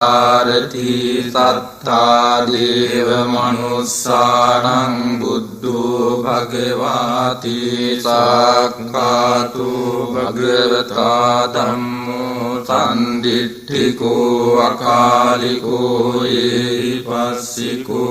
ආරති සත්තා දේව මනුස්සානං බුද්ධෝ භගවාති සක්ඛාතු භගවතා ධම්මෝ සම්දිට්ඨිකෝ අකාලිකෝ ඒපස්සිකෝ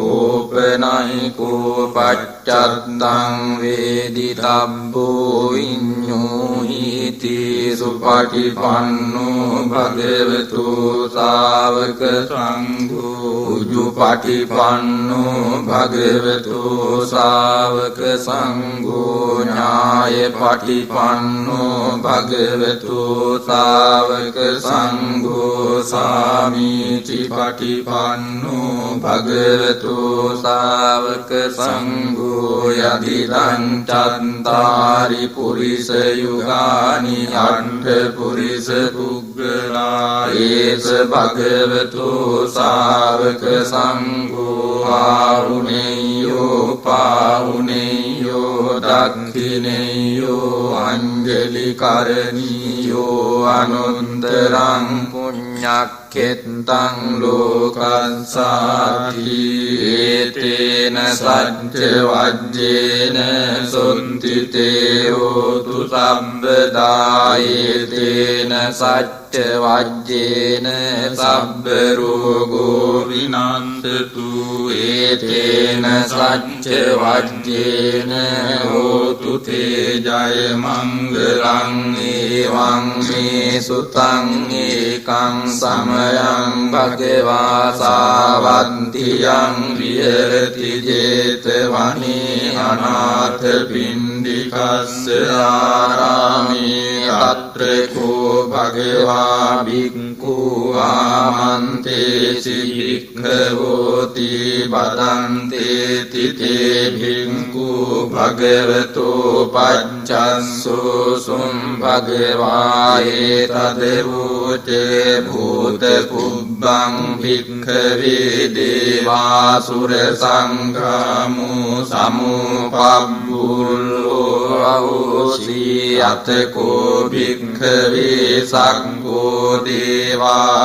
ඕපනයිකෝ පච්චත්තං වේදිතබ්බෝ විඤ්ඤෝ හිති සුපටිපන්නෝ භගවතු ශාවක සංඝෝ උජුපටිපන්නෝ භගවතු ශාවක සංඝෝ ඥායපටිපන්නෝ භගවතු ශාවක සංඝෝ සාමීචි පටිපන්නෝ භගවතු ශාවක සංඝෝ යදිදං චත්තාරි පුරිස යුගානි අට්ඨ පුරිස පුග්ගලා ඒස භගවතු ශාවක සංඝෝ ආහුනේයෝ පාහුනේයෝ දක්ඛිනේයෝ අංජලි කරණීයෝ අනුන්තරං පුඤ්ඤක්ඛෙත්තං ලෝකස්සාති ඒතේන සච්ච වජ්ජේන සොන්තිතේ හෝතු සම්බදා ඒතේන සච්ච වජ්ජේන සබ්බ රෝගෝ විනාශතු ඒතේන සච්ච වජ්ජේන හෝතු තේ ජය මංගලං ඒවං මේ සුතං ඒකං සමයං භගවා සාවන්තියං විහෙරති ජේතවනේ අනාථ පිණ්ඩිකස්ස ආරාමේ අත්‍රකෝ භගවා භික්ඛු ආමන්තේසි භික්ඛවෝති බදන්තේති තේ භික්ඛු භගවතෝ පච්චස්සෝ සුම් භගවා ඒතදෙවෝචේ භූත කුබ්බං භික්ඛවේ දේවාසුර සංඝාමෝ සමුපබ්බුල්ලෝ අහෝසි අතකෝ භික්ඛවේ සංඝෝ දේවානමින්දෝ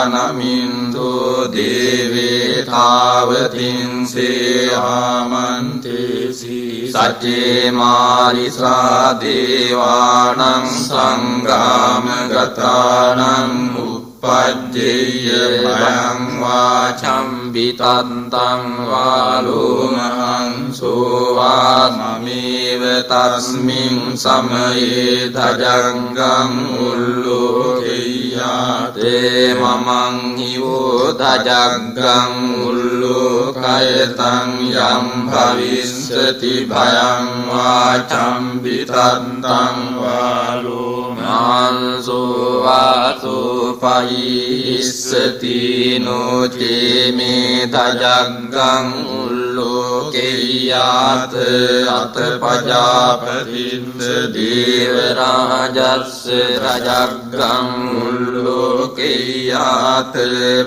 දේවේ තාවතින්සේ ආමන්තේසි සච්චේ මාරිසා දේවානං සංගාම ගතානං උප්පජ්ජේය භයං වාචම් විතන්තං වාලෝමහං සෝවාමමේව තස්මින් සමයේ ධජංගං උල්ලෝකෙය්‍යාතේ මමං හිවෝ ධජංගං උල්ලෝකයතං යම් භවිස්සති භයං වාචම් විතන්තං වාලෝමහං සෝවාසෝ පයිස්සති නොචේ මේ ධජංගං උල්ලෝකෙය්‍යාත අත පජාපතිස්ස දේව රාජස්ස රජග්ගං උල්ලෝකෙය්‍යාත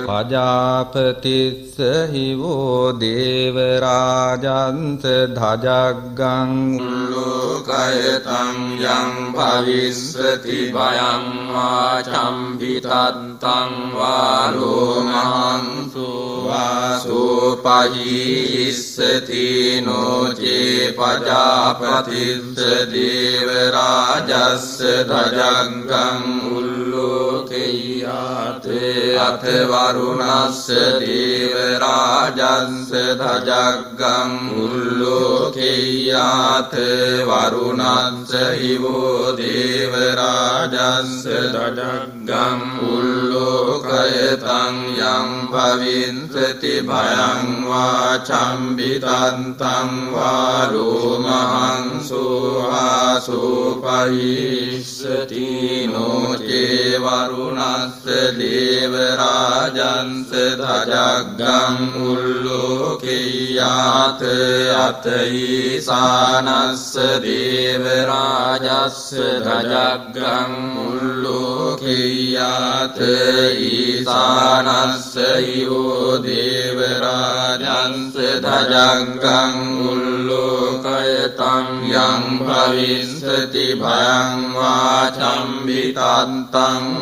පජාපතිස්ස හිවෝ දේව රාජන්ත ධජග්ගං උල්ලෝකයතං යං භවිස්සති භයං වාචම් විතත්තං වාලෝමහං සෝවාසෝ පයිස්සති නොචේ පජාපතිස්ස දේව රාජස්ස ධජංගං උල්ලෝකෙය්‍යාත අත වරුණස්ස දේව රාජස්ස ධජංගං උල්ලෝකෙය්‍යාත වරුණස්ස හිවෝ දේව රාජස්ස ධජංගං උල්ලෝකයතං යං භවිස්සති භයං වාචම් විතන්තං වාලෝමහං සෝවාසෝ පයිස්සති නොචේ වරුණස්ස දේව රාජන්ස ධජග්ගං උල්ලෝකෙය්‍යාත කියාත අතීසානස්ස දේවරාජස්ස ධජග්ගං උල්ලෝකියාත ඊසානස්ස යෝ දේවරාජස්ස ධජග්ගං උල්ලෝකයතං යං භවිස්සති භයං වාචම්බිතත්තං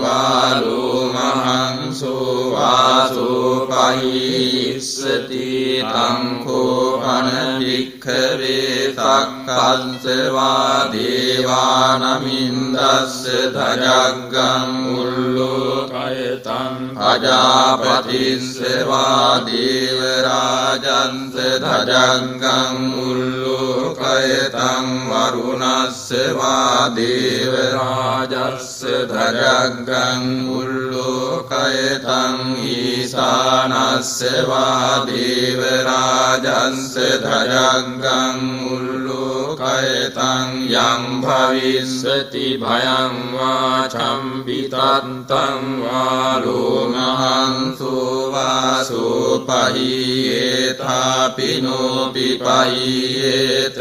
වාලෝමහං සෝවාසෝ පහිස්සති තං කෝපන වික්ඛවේ සක්කංසවා දේවානමින්දස්ස ධජග්ගං උල්ලෝකයතං අජාපතිස්සවා දේවරාජන්ස ධජග්ගං උල්ලෝකයතං වරුණස්සවා දේවරාජස්ස ධජග්ගං උල්ලෝකයතං ඊසානස්සවා දේවරාජස්ස ධජග්ගං උල්ලෝකයතං යං භවිස්සති භයං වාචම්බිතත්තං වාලෝමහං සෝවාසෝ පහියේතාපිනෝපි පහියේත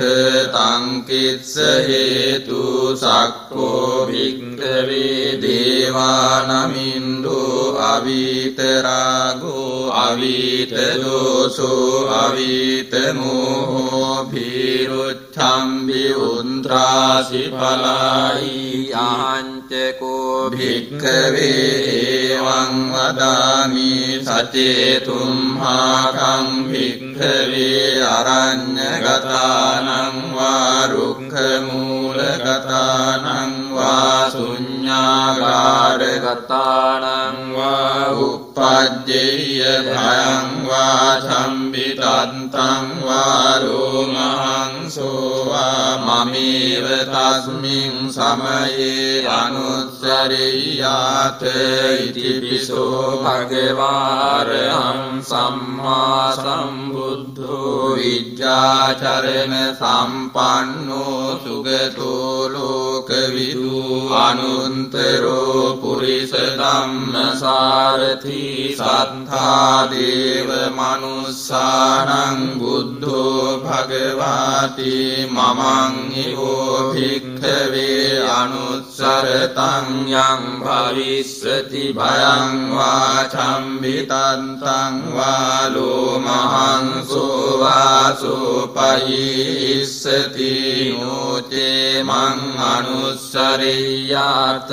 තං කිස්ස හේතු සක්කෝ භික්ඛවේ දේවානමින්දෝ අවීතරාගෝ අවීතදෝසෝ අවීතමෝහෝ භීරුච්ඡම්බි උන්ත්‍රාසි පලායි ආංචකෝ භික්ඛවේ එවං වදාමි සචේතුම්හාකං භික්ඛවේ අරඤ්ඤගතානං වා රුක්ඛමූලගතානං වා ශුඤ්ඤාගාරගතානං වා uppajjeya භයං වාචම්බිතත්තං වා රෝමහං සෝවා මමේව තස්මින් සමයේ අනුස්සරියාත ඉතිපිසෝ භගවාරහං සම්මා සම්බුද්ධෝ විද්‍යාචරණ සම්පන්නෝ සුගතෝ ලෝකවිදු අනුන්තරෝ පුරිස ධම්මසාරථි සත්තා දේව මනුස්සානං බුද්ධෝ භගවාති මමං ඊවෝ භික්ඛවේ අනුස්සරතං යං භවිස්සති භයං වාචම්බිතත්තං වාලෝමහං සෝවාසෝ පහිස්සති නෝචේ මං අනුස්සරියාත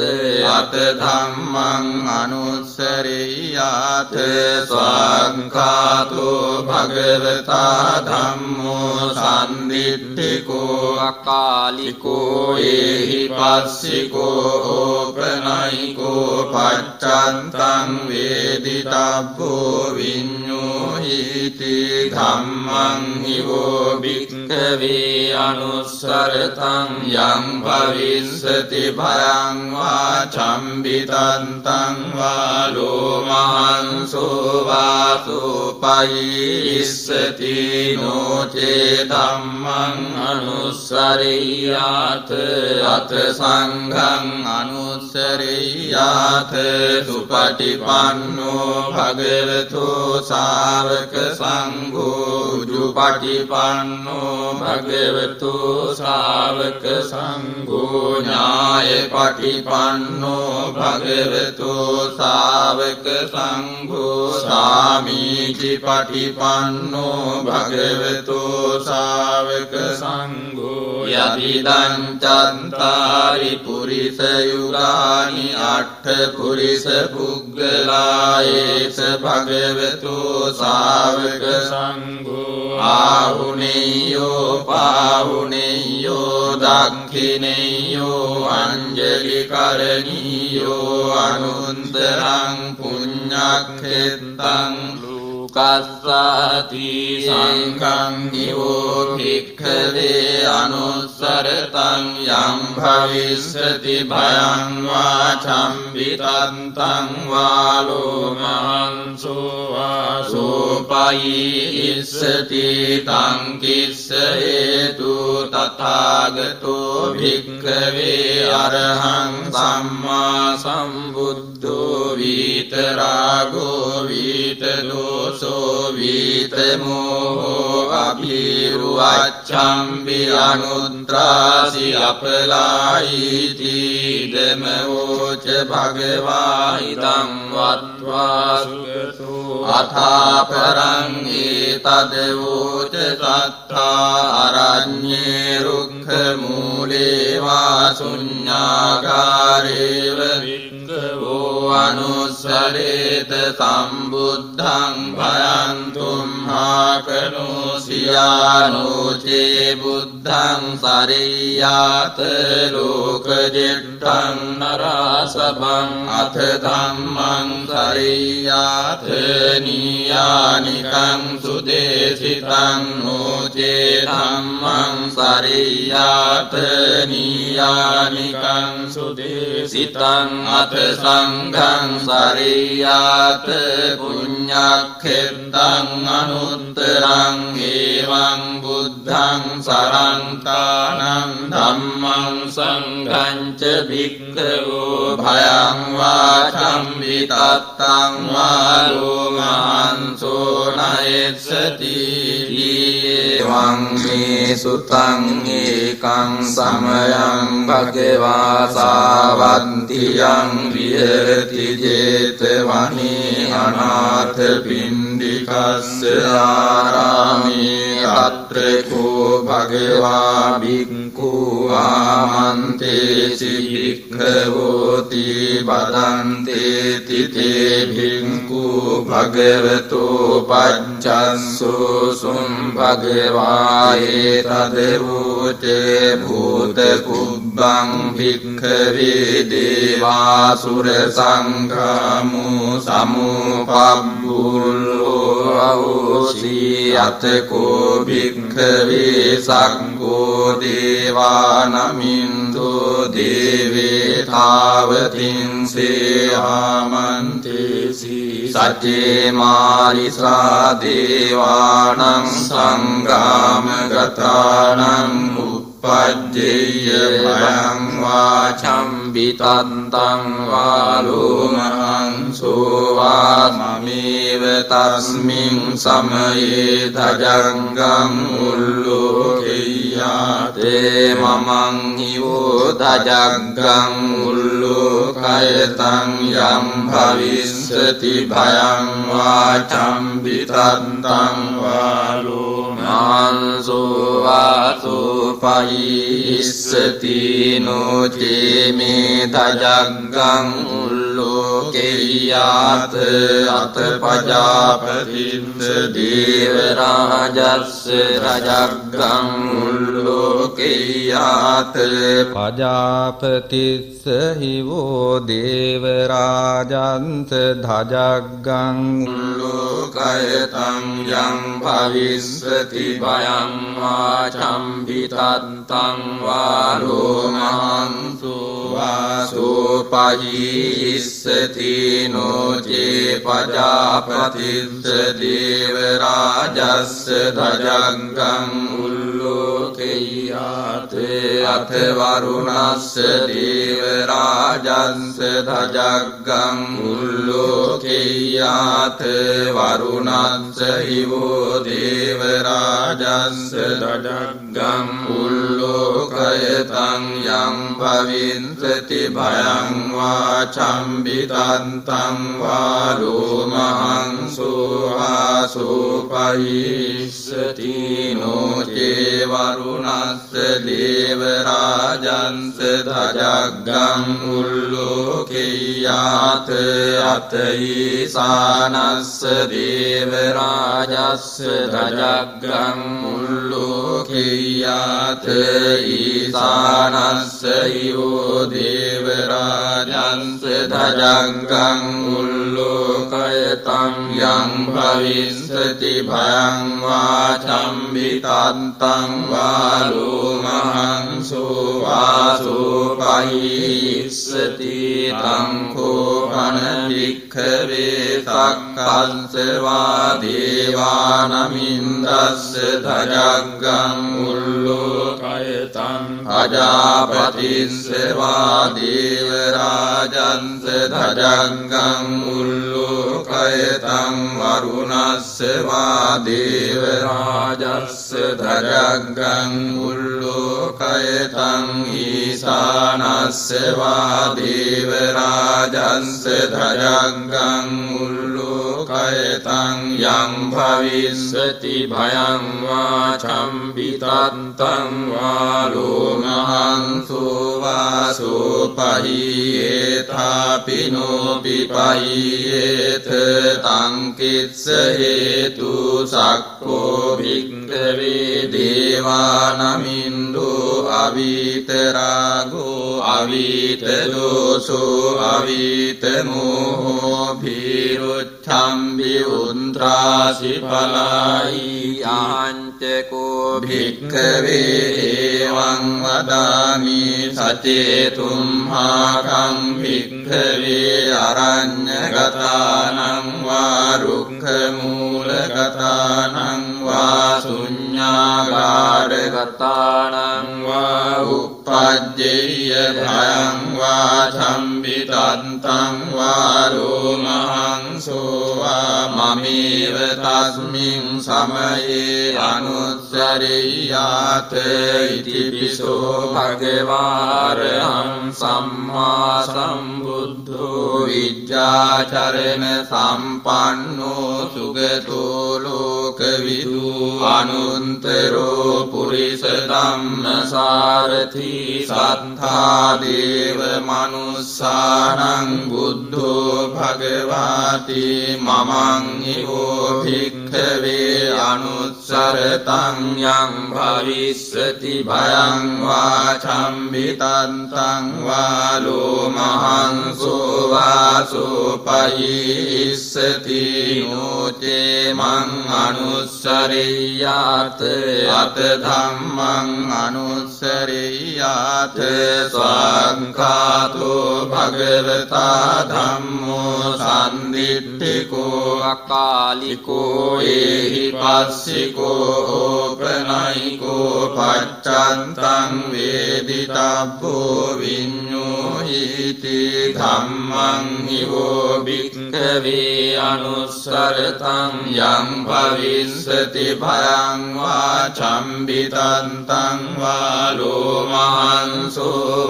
අත ධම්මං අනුස්සරියාත ස්වංඛාතෝ භගවතා ධම්මෝ සම්දිට්ඨිකෝ අකාලිකෝ ඒහි පස්සිකෝ ඕපනයිකෝ පච්චන්තං වේදිතබ්බෝ විඤ්ඤෝහිති ධම්මං හිවෝ භික්ඛවේ අනුස්සරතං යං භවිස්සති භයං වාචම්බිතත්තං වාලෝමහං සෝවාසෝ පහිස්සති නෝචේ ධම්මං අනුස්සරියාත අත සංඝං අනුස්සරියාත සුපටිපන්නෝ භගවතෝ ශාවක සංඝෝ උජුපටිපන්නෝ භගවතෝ ශාවක සංඝෝ ඥායපටිපන්නෝ භගවතෝ ශාවක සංඝෝ සාමීචි පටිපන්නෝ භගවතෝ ශාවක සංඝෝ යදිදං චන්තාරි පුරිස යුගානි අට්ඨ පුරිස පුග්ගලායේස භගවතෝ ශාවක සංඝෝ ආහුනේයෝ පාහුනේයෝ දක්ඛිනේයෝ අංජලි කරණීයෝ අනුන්තරං පුඤ්ඤක්ඛෙත්තං ලෝකස්සාති සංඝං නිවෝ භික්ඛවේ අනුස්සරතං යං භවිස්සති භයං වාචම්බිතත්තං වාලෝමහං සෝවාසෝ පහිස්සති තං කිස්ස හේතු තථාගතෝ භික්ඛවේ අරහං සම්මා සම්බුද්ධෝ විතරාගෝ วีตโดโสวีตโมโหอภิรุวัชชัมปิอนุตตราสิอัปลาอิติเดมโหเจภะเกวาหิตังวัตวาสุขโตอัฏฐาปรังเอตัดโวเจสัทธาอรัญเยรุกขมูเลวาสุญญากาเรววิกโวอนุสเรตสัมบุตถังพยันตุมหากนุสิยานุเจบุตถังสริยาตโลกจิตตังนราสบังอัตถัมมังสริยาตนิยานิกังสุเดสิตังโนเจธัมมังสริยาตนิยานิกังสุเดสิตังอัตสังฆังสริยาตปุญญเขตังอนุตตรังเอวังบุตถังสรังตานังธัมมังสังฆังเจภิกขโวภยังวาชัมปิตัตตังวาโลมันโสนะเอสติทิวังมีสุตังเอกังสัมยังภะเกวาสาวัตติยังวิเหรติเจตวานิอนาถปิณฑิกัสสะอารามิอัตเรโกภะเกวาภิกขุอามันเตสิภิกขโวติบัดดันเตติเตภิกขุภะเกวโตปัจจัสสุสุมภะเกวาเอตัดโวเจภูตกุบบังภิกขเวเดวาสุรสังฆามุสัมมุปัปปุโลอาโหสิอัตโกภิกขเวสังโฆเดวานามินโตเดเวทาวติงเสอามันเตสีสัจเจมาริสาเดวานังสังฆามกตานังอุปัจเจยพยังวาชัมปิตันตังวาโลมังโสวาสมิเวตัสมิงสัมเยทจังกังอุลโลกิยาเตมะมังหิโวทจังกังอุลโลกายตังยัมภวิสติพยังวาชัมปิตันตังวาโลมังโสวาสุปยิสติโนเจเมทจักกังอุลโลกิยาตอัตปจาปติสเดวราจัสสะจักกังอุลโลกิยาตปจาปติสหิโวเดวราจันสทาจักกังอุลโลกายตังยังภวิสติพยังวาชัมปิตันตังวาโลมังสุวาสุปยิสติโนเจปจาปติสเดวราจัสสะทจังกังอุลโลกิยาเตอัตวารุณัสสะเดวราจัสสะทจังกังอุลโลกิยาเตวารุณัสสะหิโวเดวราจัสสะทจังกังอุลโลกายตังยังภวินสติพยังวาชัมปิตันตังวาโลมังสุวาสุปยิสติโนเจวารุณัสสะเดวราจันสะทจักกังอุลโลกิยาเตอัตถิสานัสสะเดวราจัสสะทจักกังอุลโลกิยาเตอิสานัสสะหิโวเดวราจันสะทจักกังอุลโลกายตังยังภวิส විස්සති භයං වාචම්බිතත්තං වාලෝමහංසෝ වාසෝපහිස්සති තං කෝපන වික්ඛවේ සක්කංසවා දේවානමින්දස්ස ධජග්ගං උල්ලෝකයතං අජාපතිස්සවා දේවරාජන්ස ධජග්ගං උල්ලෝකයතං වරුණස්සවා දේවරාජස්ස ධජග්ගං උල්ලෝකයතං ඊසානස්සවා දේවරාජන්ස ධජග්ගං උල්ලෝකයතං යං භවිස්සති භයං වාචම්බිතත්තං වාලෝමහංසෝ වාසෝපහියේතාපිනෝපි පහියේත තං කිස්ස හේතු සක්කෝ භික්ඛවේ දේවානමින්දෝ අවිතරාගෝ අවිතදෝසෝ අවිතමෝහෝ භීරුච්ඡම්බි උන්ත්‍රාසි පලායි ආංචකෝ භික්ඛවේ එවං වදාමි සචේතුම්හාකං භික්ඛවේ අරඤ්ඤගතානං වා රුක්ඛමූලගතානං වා ශුඤ්ඤාගාරගතානං වා uppajjeya භයං වාචම්බිතත්තං වා ලෝමහංසෝ වා මමේව තස්මින් සමයේ අනුස්සරියාත ඉතිපිසෝ භගවාරහං සම්මා සම්බුද්ධෝ විජ්ජාචරණ සම්පන්නෝ සුගතෝ ලෝකවිදු අනුන්තරෝ පුරිස ධම්මසාරථි සත්තා දේව මනුස්සානං බුද්ධෝ භගවාති මමං ඊවෝ භික්ඛවේ අනුස්සරතං යං භවිස්සති භයං වාචම්බිතත්තං වාලෝමහංසෝ වාසෝපහිස්සති නෝචේ මං අනුස්සරියාත අත ධම්මං අනුස්සරියාත ස්වංඛාතෝ භගවතා ධම්මෝ සම්දිට්ඨිකෝ අකාලිකෝ ඒහි පස්සිකෝ ඕපනයිකෝ පච්චත්තං වේදිතබ්බෝ විඤ්ඤෝහිති ධම්මං හිවෝ භික්ඛවේ අනුස්සරතං යං භවිස්සති භයං වාචම්බිතත්තං වාලෝමහංසෝ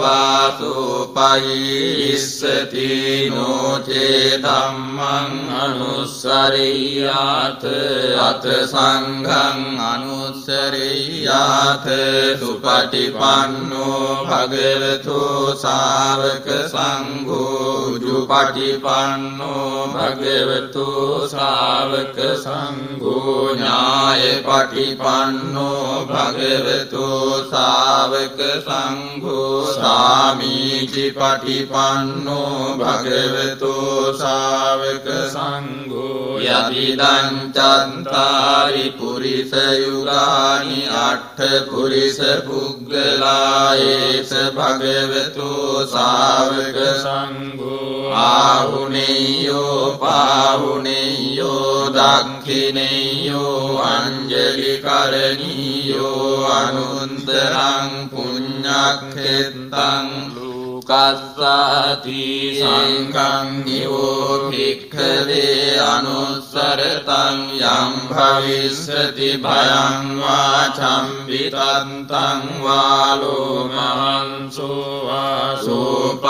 වාසෝපහිස්සති නෝචේ ධම්මං අනුස්සරියාත අත සංඝං අනුස්සරියාත සුපටිපන්නෝ භගවතෝ ශාවක සංඝෝ උජුපටිපන්නෝ භගවතෝ ශාවක සංඝෝ ඥායපටිපන්නෝ භගවතෝ ශාවක සංඝෝ සාමීචි පටිපන්නෝ භගවතෝ ශාවක සංඝෝ යතිදං චත්තාරි පුරිස යුගානි අට්ඨ පුරිස පුග්ගලායේස භගවතෝ ශාවක සංඝෝ ආහුනේයෝ පාහුනේයෝ දක්ඛිනේයෝ අංජලි කරණීයෝ අනුන්තරං පුඤ්ඤක්ඛෙත්තං ලෝකස්සාති සංඝං නිවෝ භික්ඛවේ අනුස්සරතං යං භවිස්සති භයං වාචම්බිතත්තං වාලෝමහංසෝ වාසෝපහිස්සති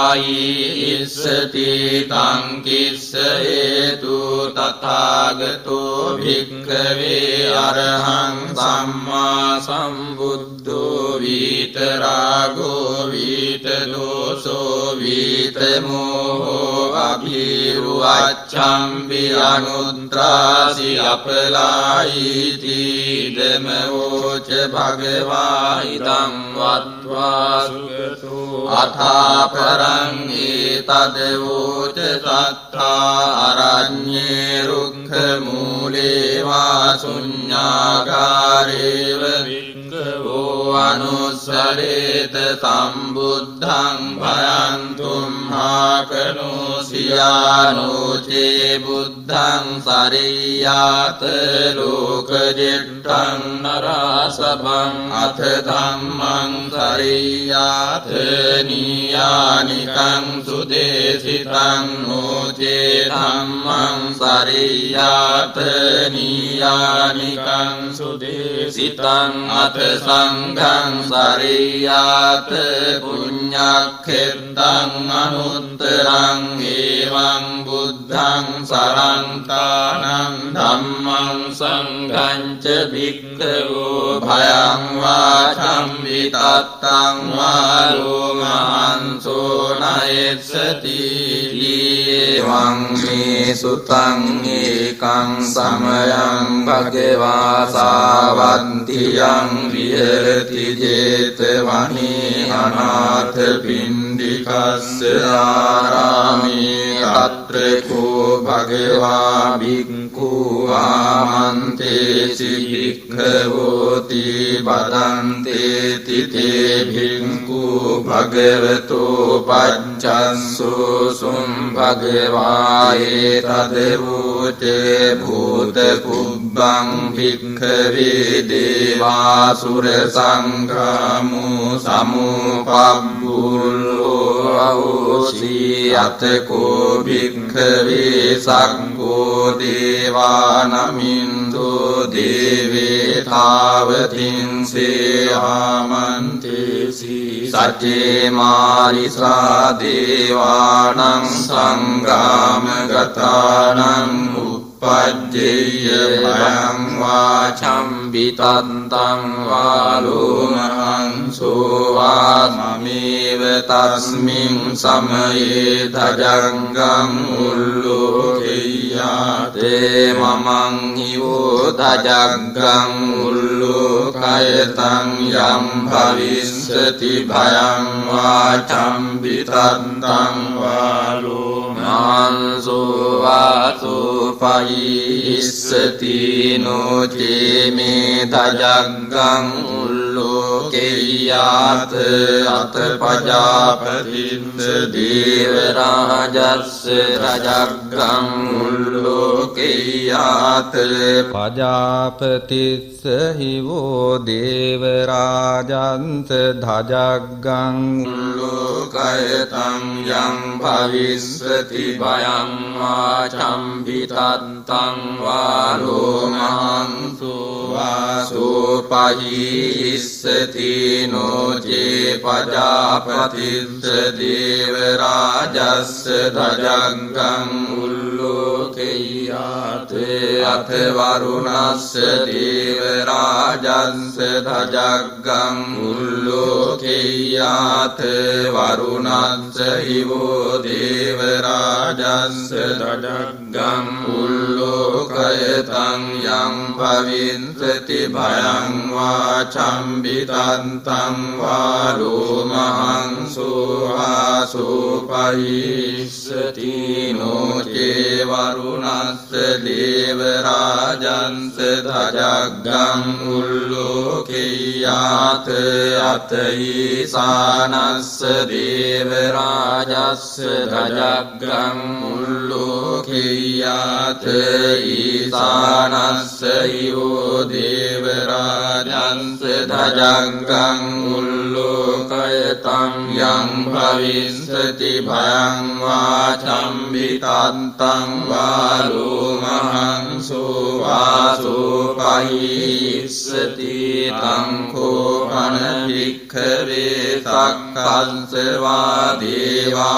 තං කිස්ස හේතු තථාගතෝ භික්ඛවේ අරහං සම්මා සම්බුද්ධෝ විතරාගෝ විතදෝසෝ විතමෝහෝ අභිරුවච්ඡම්බි අනුත්‍රාසි අපලායිති ධමෝච භගවා ඉදං වත්වා සුගතෝ අථාපරං ඒතදවෝච සත්තා අරඤ්ඤේ රුක් मूले वा शून्याकारेव विग्गवो अनुसरेत सम्बुद्धं भयन्तुं हाकनोसियानोचे बुद्धं सरेयात लोकजिट्टं नरासभं अथ धम्मं सरेयात नीयानिकं सुदेशितं नोचे धम्मं सरेयात नीयानिकं सुदेशितं अथ संघं सरेयात पुण्यक्षेत्रं अनुत्तरं एवं बुद्धं सरन्तानं धम्मं संघं च भिक्खवो भयं वाचं वितत्तं वा लोमहंसो नयस्सति एवं मे सुतं एकं समयं भगवा सावन्तियं विहरति जेतवने अनाथ पिण्डिकस्य आरामे तत्र को भगवा भिक्खु आमन्तेसि भिक्खवोति वदन्तेति ते भिक्खु भगवतो पञ्चस्सु सुं भगवाये तद्वोचे भूतकुब्बं भिक्खवे देवासुरसङ्घमो समुपब्बुलो अहोसि अतको भिक्खवे संघो देवानमिन्दो देवे तावतिंसे आमन्तेसि सचे मारिसा देवानां संग्रामगतानां उपज्येय भयं वाचं वितन्तं वा लोमहंसो वाममेव तस्मिन् समये धजङ्गं उल्लोकय्याते ममं हिवो धजङ्गं उल्लोकयतं यं भविष्यति भयं वाचं वितन्तं वा लोमहंसो वासोपयिष्यति नो चे मे धजङ्गं उल्लोकय्यात् अथ प्रजापतिस्य देवराजस्य धजङ्गं उल्लोकय्यात् प्रजापतिस्य हिवो देवराजन्स धजङ्गं उल्लोकयतं यं भविष्यति भयं वाचं वितन्तं वा लोमहंसो वासोपयिष्यति नो चे प्रजापतिस्य देवराजस्य धजङ्गं उल्लोकय्यात् अथ वरुणस्य देवराजस्य धजङ्गं उल्लोकय्यात् वरुणस्य हिवो देवराजस्य धजङ्गं उल्लोकयतं यं भविष्यति भयं वाचं वितन्तं वा लोमहंसो वासोपयिष्यति नो चे वरुणस्य देवराजस्य धजङ्गं उल्लोकय्यात् अथ ईशानस्य देवराजस्य धजङ्गं उल्लोकय्यात् ईशानस्य हिवो देवराजस्य धजङ्गं उल्लोकयतं यं भविष्यति भयं वाचं वितन्तं वा लोमहंसो वासोपयिष्यति तं कोपन भिक्खवे सक्कंस वा देवानमिन्द्रस्य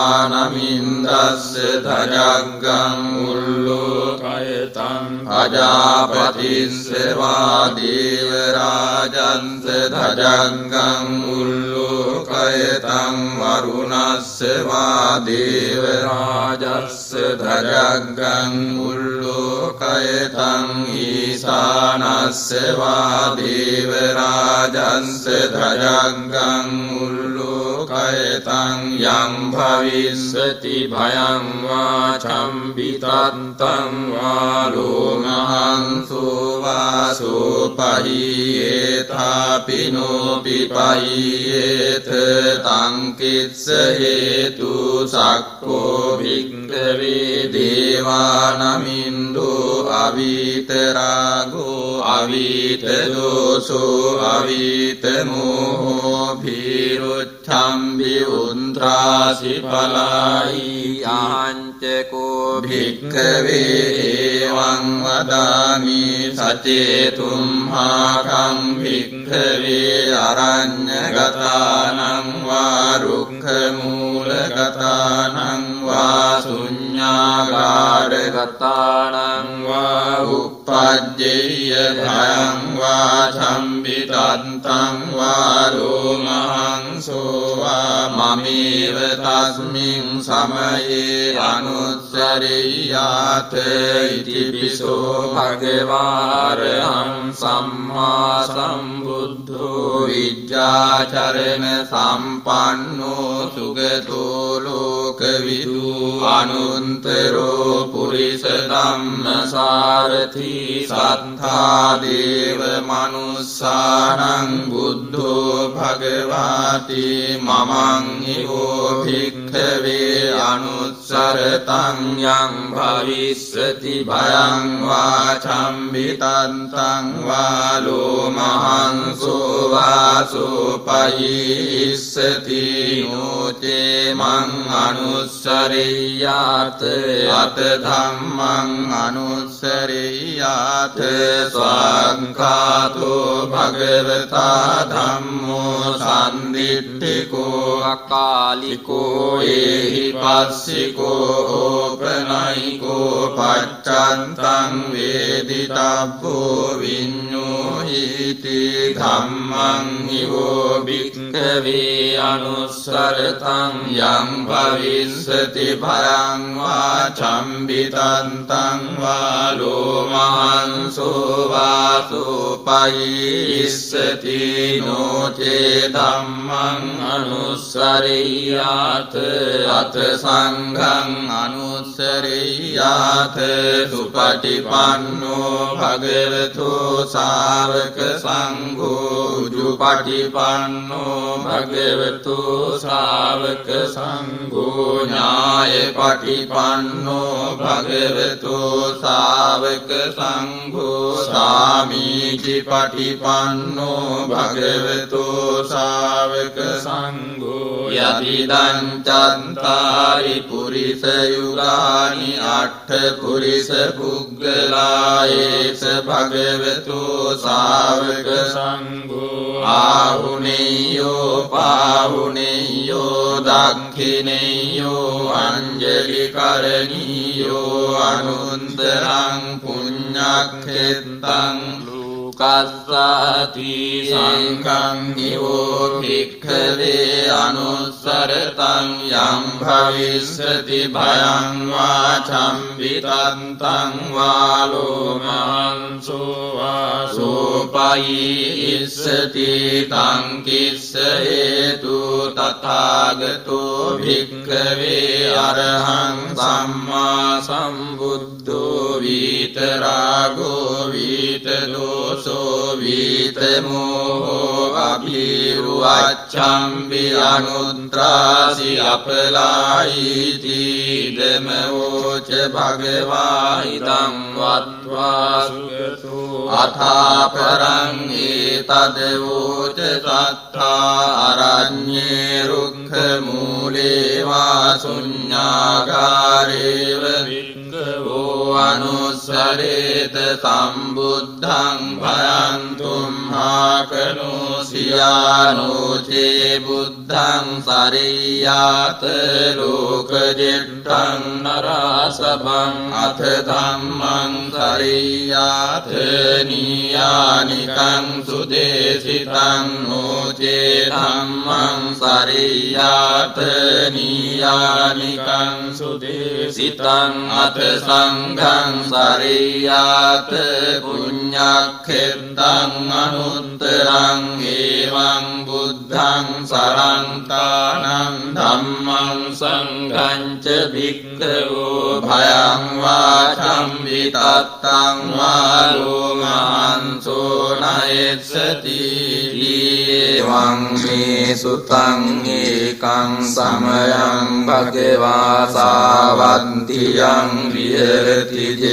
धजङ्गं उल्लोकयतं प्रजापतिस्य वा देवराजस्य धजङ्गं उल्लोकयतं वरुणस्य वा देवराजस्य धजङ्गं उल्लोकयतं ईशानस्य वा देवराजस्य धजङ्गं उल्लोकयतं भयतं यं भविष्यति भयं वा चम्बितन्तं वा लोमहंसो वा सोपहीयेथापि नोऽपि पहीयेथ तं कित्सहेतु सक्को भिक्खवे देवानमिन्दो अवीतरागो अवीतदोषो अवीतमोहो भीरुच्छं विउन्द्रासि फलायि याञ्चको भिक्खवे एवं वदामि सचेतुं हाकं भिक्खवे अरण्यगतानं वा रुक्खमूलगतानं वा शून्यागारगतानं वा uppajjeya bhayam va chambitantam va lomahanso va mameva tasmin samaye anusariyat iti piso bhagavaraham samma sambuddho vijjacharana sampanno sugato lokavidu anuntaro purisa dhamma सारथी सत्था देव मनुस्सानं बुद्धो भगवाति ममं इवो भिक्खवे अनुसरतं यं भविष्यति भयं वा चम्बितन्तं वा लोमहंसो वा सोपहीष्यति नो चेमं अनुसरेयात् अत धम्मं अनुसरेयात् स्वाङ्घातो भगवता धम्मो सन्दिट्ठिको अकालिको एहि पस्सिको ओपनयिको पच्चन्तं वेदितव्यो विඤ्ඤोहीति धम्मं इवो भिक्खवे अनुसरतं यं भविष्यति भयं वा चम्बितन्तं वा लोमहंसो वा सोपहीष्यति नो चेदम्मं अनुसरेयात् अथ संघं अनुसरेयात् सुपटिपन्नो भगवतो सावक संघो उजुपटिपन्नो भगवतो सावक संघो न्यायपटिपन्नो भगवतो सावक संघो सामीचि पटिपन्नो भगवतो सावक संघो यदिदं चत्तारि पुरिसयुगानि अट्ठ पुरिस पुग्गलायेष भगवतो सावक संघो आहुनेयो पाहुनेयो दक्षिणेयो अंजलिकरणीयो अनुत्तरं पुण्यक्षेत्रं लोकस्याति संघं इवो भिक्खवे अनुसरतं यं भविष्यति भयं वा चम्बितन्तं वा लोमहंसो वा सोपहीष्यति तं कित्सहेतु तथागतो भिक्खवे अरहं सम्मा सम्बुद्धो वीतरागो वीतदोषो वीतमोहो अभिरुवाच्ඡम्बि अनुद्रासि अपलायिति इदमवोच भगवा इदं वत्वा सुगतो अथापरं एतद्वोच तथा अरण्ये रुक्खमूले वा शून्यागारे भिक्खवो अनुसरेत सम्बुद्धं भयन्तुं हाकनोषियानो चे बुद्धं सरेयात् लोकजिष्ठं नरासभं अथ धम्मं सरेयात् नीयानिकं सुदेशितं नो चे धम्मं सरेयात् नीयानिकं सुदेशितं अथ संघं सरेयात् ตปุญญเขตังอนุตตรังเอวังบุตทังสรันตานังธัมมังสังฆัญจภิกขโวภยังวาชัมวิตัตตังวาโลมันโสนาเอสติลีวังมีสุตังเอกังสัมยังภะเกวาสาวัตติยังวิหรติเจ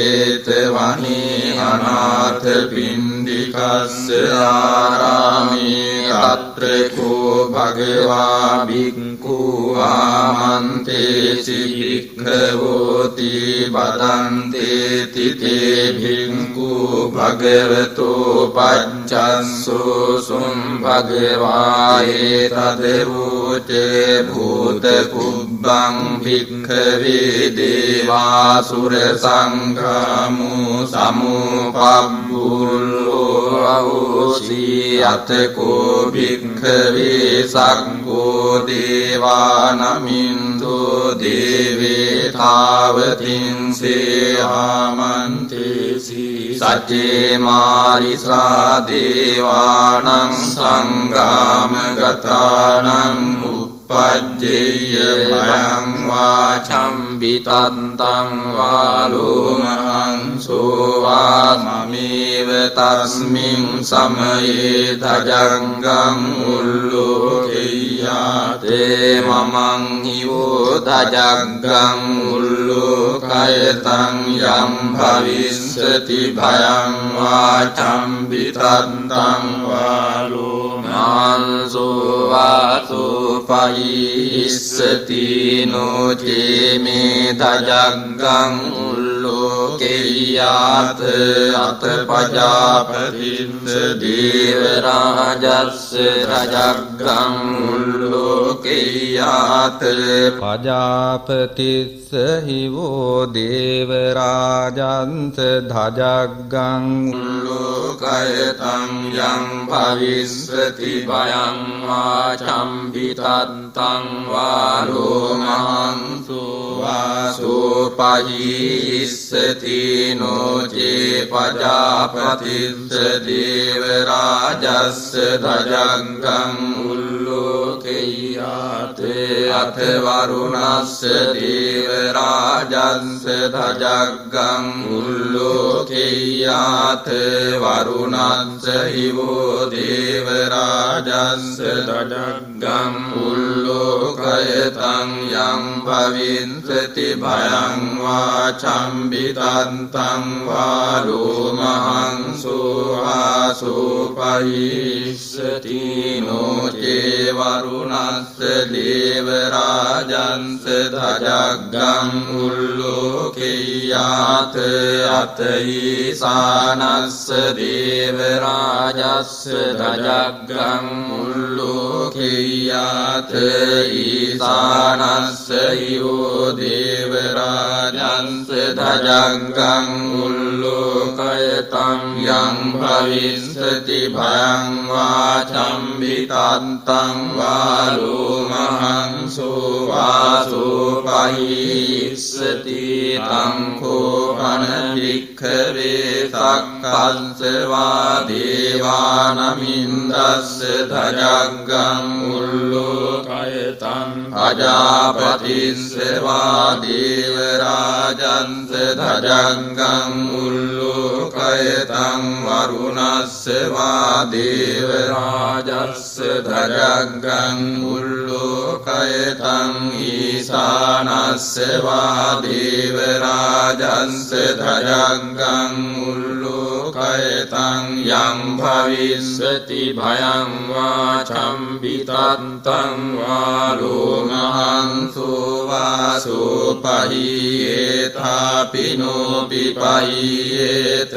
ตวานิอนาถปิณฑิกัสสอารามิตัตเตโกภะเกวาภิกขุอามันเตสิภิกขโวติปัฏฐันเตติเตภิกขุภะเกวโตปัจจัสสุสุมภะเกวาเอตัตโวเจภูตคุบบังภิกขเวเดวาสุรสังฆามุสัมมุปัปปุลโลอาหุสีอัตถโกภิกขเวสักโกเดวานามินโตเดเวทาวติงเสอามันเตสีสัจเจมาริสาเดวานังสังฆามกตานังปัจเจยยังวาชัมบิตันตังวาลุมังสุวาสมิเวตัสมิงสัมเยทจังกังอุลโลกิยาเตมะมังหิโวทจังกังอุลโลกายตังยัมภวิสติภยังวาชัมบิตันตังวาลุมังสุวาสุปยิสติโนเจเมทจักกังอุลโลกิยาตอัตปจาปติสเดวราจัสสทจักกังอุลโลกิยาตปจาปติสหิโวเดวราจันสทจักกังอุลโลกายตังยังภวิสติภยังวาชัมปิตันตังวาโลมังสุวาสุปยิสติโนเจปจาปติสเดวราจัสสทจักกังอุลโลกิยาเตอัตวารุณัสสเดวราจัสสทจักกังอุลโลกิยาเตวารุณัสสหิโวเดวราจัสสทจักกังอุลโลกายตังยังภวินสติภยังวาชัมปิตันตังวาลุมังสุวาสุปยิสติโนเจวารุณัสสเดวราจันสทจักกังอุลโลกิยาเตอัตถิสานัสสเดวราจัสสทจักกังอุลโลกิยาเตอิสานัสสหิโวเดวราจันสทจักกังอุลโลกายตังยังภวิสติภยังวาชัมปิตันตังวาลุมังสุวาสุปยิสติตังโคปนภิกขเวสักขัสสวาเทวานามินตัสสทจักกังอุลโลกายตังพจาปติสวาเทวราจันสทจักกังอุลโลกายตังวารุณัสสวาเทวราจัสสทจักกังอุลโลกายตังอีสานัสสวาเทวราจัสสทจักกังอุลโลกายตังยังภวิสติภยังวาชัมปิตันตังวาลุมังสุวาสุปยิเอธาปิโนปิปยิเอเธ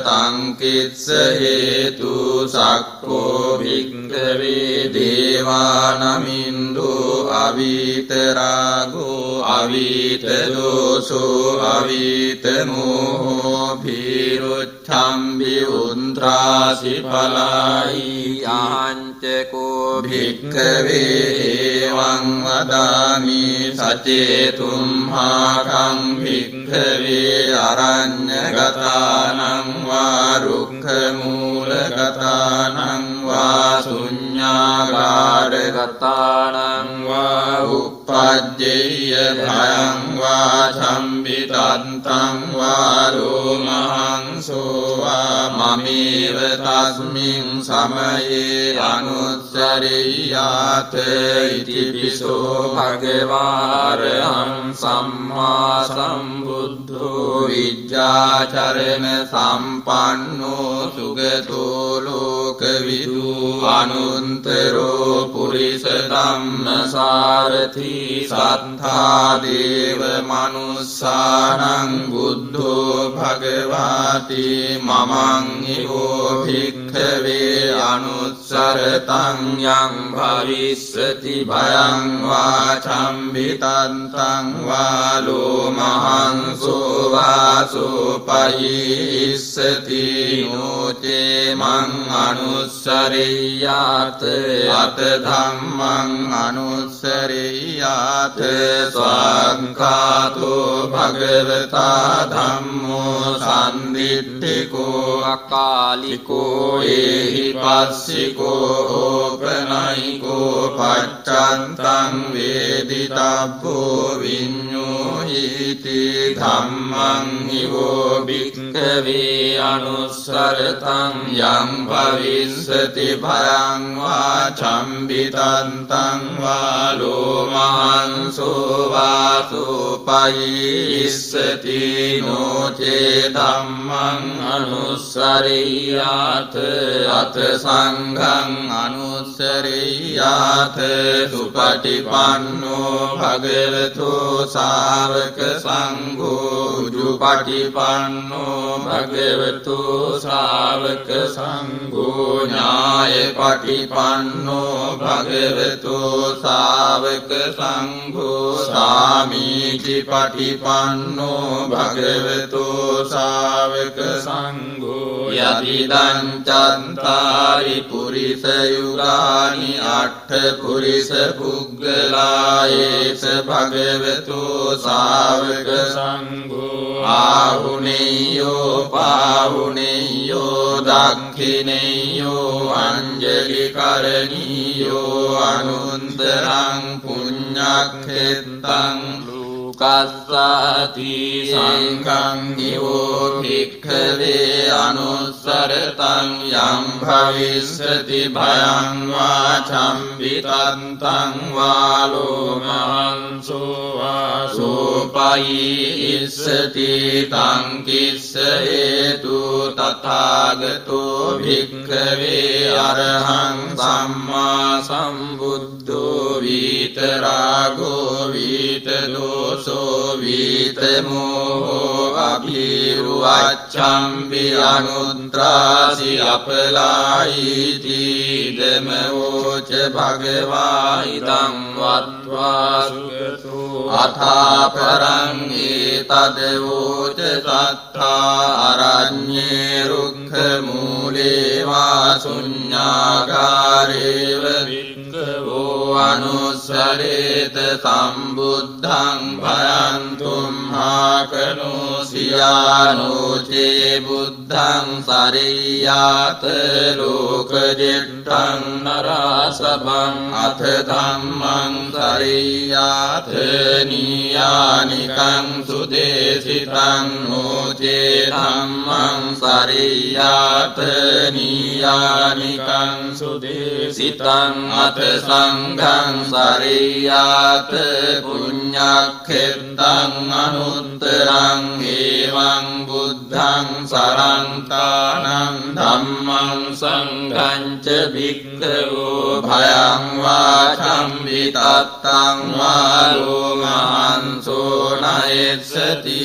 ตังกิสสเหตุสักโกภิกขเวเดวานามินโดอวิตราโกอวิตโดโสอวิตโมโหภิรุชัมบิอุนตราสิภลายยันเจโกภิกขเวเอวังวดามิสัจเจตุมหาคังภิกข භික්ඛවේ අරඤ්ඤගතානං වා රුක්ඛමූලගතානං වා ශුඤ්ඤාගාරගතානං වා uppajjeyya භයං වා සම්පිතත්තං වා රෝමහංසෝ වා මමේව තස්මින් සමයේ අනුස්සරියාත ඉතිපිසෝ භගවාරහං සම්මා සම්බුද්ධෝ විජ්ජාචරණ සම්පන්නෝ සුගතෝ ලෝකවිදු අනුන්තරෝ පුරිස ධම්මසාරති සත්තා දේව මනුස්සානං බුද්ධෝ භගවාති මමං ඊවෝ භික්ඛවේ අනුස්සරතං යං භවිස්සති භයං වාචම් විතන්තං වාලෝ මහංසෝ වාසෝපයිස්සති නෝචේ මං අනුස්සරියාත අත ධම්මං අනුස්සරියාත ස්වංඛාතෝ භගවතා ධම්මෝ සම්දිට්ඨිකෝ අකාලිකෝ ඒහි පස්සිකෝ ඕපනයිකෝ පච්චන්තං වේදිතබ්බෝ විඤ්ඤෝහිති ධම්මං හිවෝ භික්ඛවේ අනුස්සරතං යං භවිස්සති භයං වාචම් විතන්තං වාලෝ මහංසෝ වාසෝපයිස්සති නෝචේ ධම්මං අනුස්සරියාත අත සංඝං අනුස්සරියාත සුපටිපන්නෝ භගවතු ශාවක සංඝෝ උජුපටිපන්නෝ භගවතු ශාවක සංඝෝ ඥායපටිපන්නෝ භගවතු ශාවක සංඝෝ සාමීචි පටිපන්නෝ භගවතු ශාවක සංඝෝ යදිදං චන්තාරි පුරිස යුගානි අට්ඨ පුරිස පුග්ගලායේස භගවතු ශාවක සංඝෝ ආහුනේයෝ පාහුනේයෝ දක්ඛිනේයෝ අංජලි කරණීයෝ අනුන්තරං පුඤ්ඤක්ඛෙත්තං කස්සාති සංඝං නිවෝ භික්ඛවේ අනුස්සරතං යං භවිස්සති භයං වාචම් විතන්තං වාලෝ මහංසෝ වාසෝපයිස්සති තං කිස්ස හේතු තථාගතෝ භික්ඛවේ අරහං සම්මා සම්බුද්ධෝ විතරාගෝ විතදෝස විතමෝ අභිරුවච්ඡම්බි අනුත්‍රාසි අපලායිති ධමෝච භගවා ඉදං වත්වා සුගතෝ අථාපරං ඒතදවෝච සත්තා අරඤ්ඤේ රුක්ඛ මූලේ වා ශුඤ්ඤාගාරේව වික්ඛවෝ අනුස්සරේත සම්බුද්ධං භයන්තුම් හාකනෝ සියානෝචේ බුද්ධං සරියාත ලෝකජෙට්ඨං නරසභං අත ධම්මං සරියාත නියානිකං සුදේසිතං නෝචේ ධම්මං සරියාත නියානිකං සුදේසිතං අත සංඝං සරියාත පුඤ්ඤක්ඛෙත්තං අනුත්තරං ඒවං බුද්ධං සරන්තානං ධම්මං සංඝං ච භික්ඛවෝ භයං වාචම් විතත්තං වාලෝ මහංසෝ නයස්සති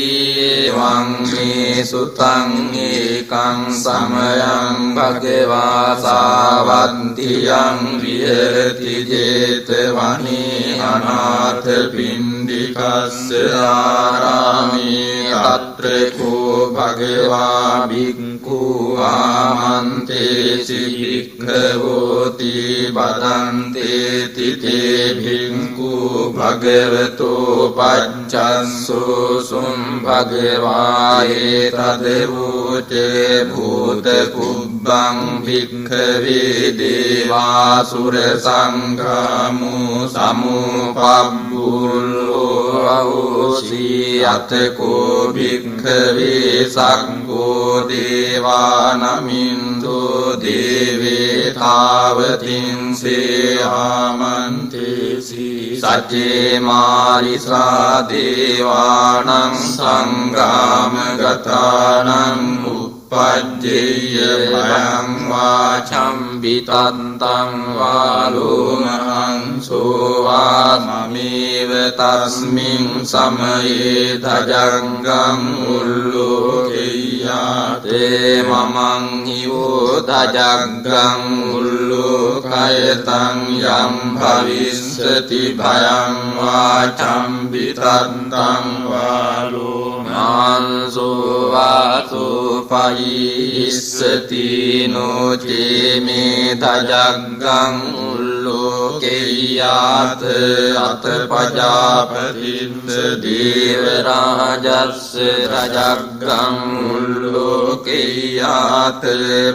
ඒවං මේ සුතං ඒකං සමයං භගවා සාවත්තියං විහෙරති ජේතවනේ අනාථ පිණ්ඩිකස්ස ආරාමේ තත්‍රකෝ භගවා භික්ඛු ආමන්තේසි භික්ඛවෝති බදන්තේති තේ භික්ඛු භගවතෝ පච්චස්සෝ සුම් භගවා ඒතදවෝචේ භූත කුබ්බං භික්ඛවේ දේවාසුර සංඝාමෝ සමුපබ්බුල්ලෝ අවෝසී අතකෝ භික්ඛවේ සංඝෝ දේවානමින්දෝ දේවේ තාවතින්සේ ආමන්තේසි සච්චේ මාරිසා දේවානං සංග්‍රාමගතානං උප්පජ්ජේය භයං වාචම්බිතන්තං වාලෝමහං සෝවාමමේව තස්මින් සමයේ දජංගං උල්ලෝකෙය්‍යාතේ මමං හිවෝ දජංගං උල්ලෝකයතං යම් භවිස්සති භයං වාචම්බිතන්තං වාලෝමහං සෝවාසෝපයිස්සති නොචේ මේ දජංගං උල්ලෝකෙය්‍යාත අත පජාපතිස්ස දේවරාජස්ස රජග්ගං උල්ලෝකෙය්‍යාත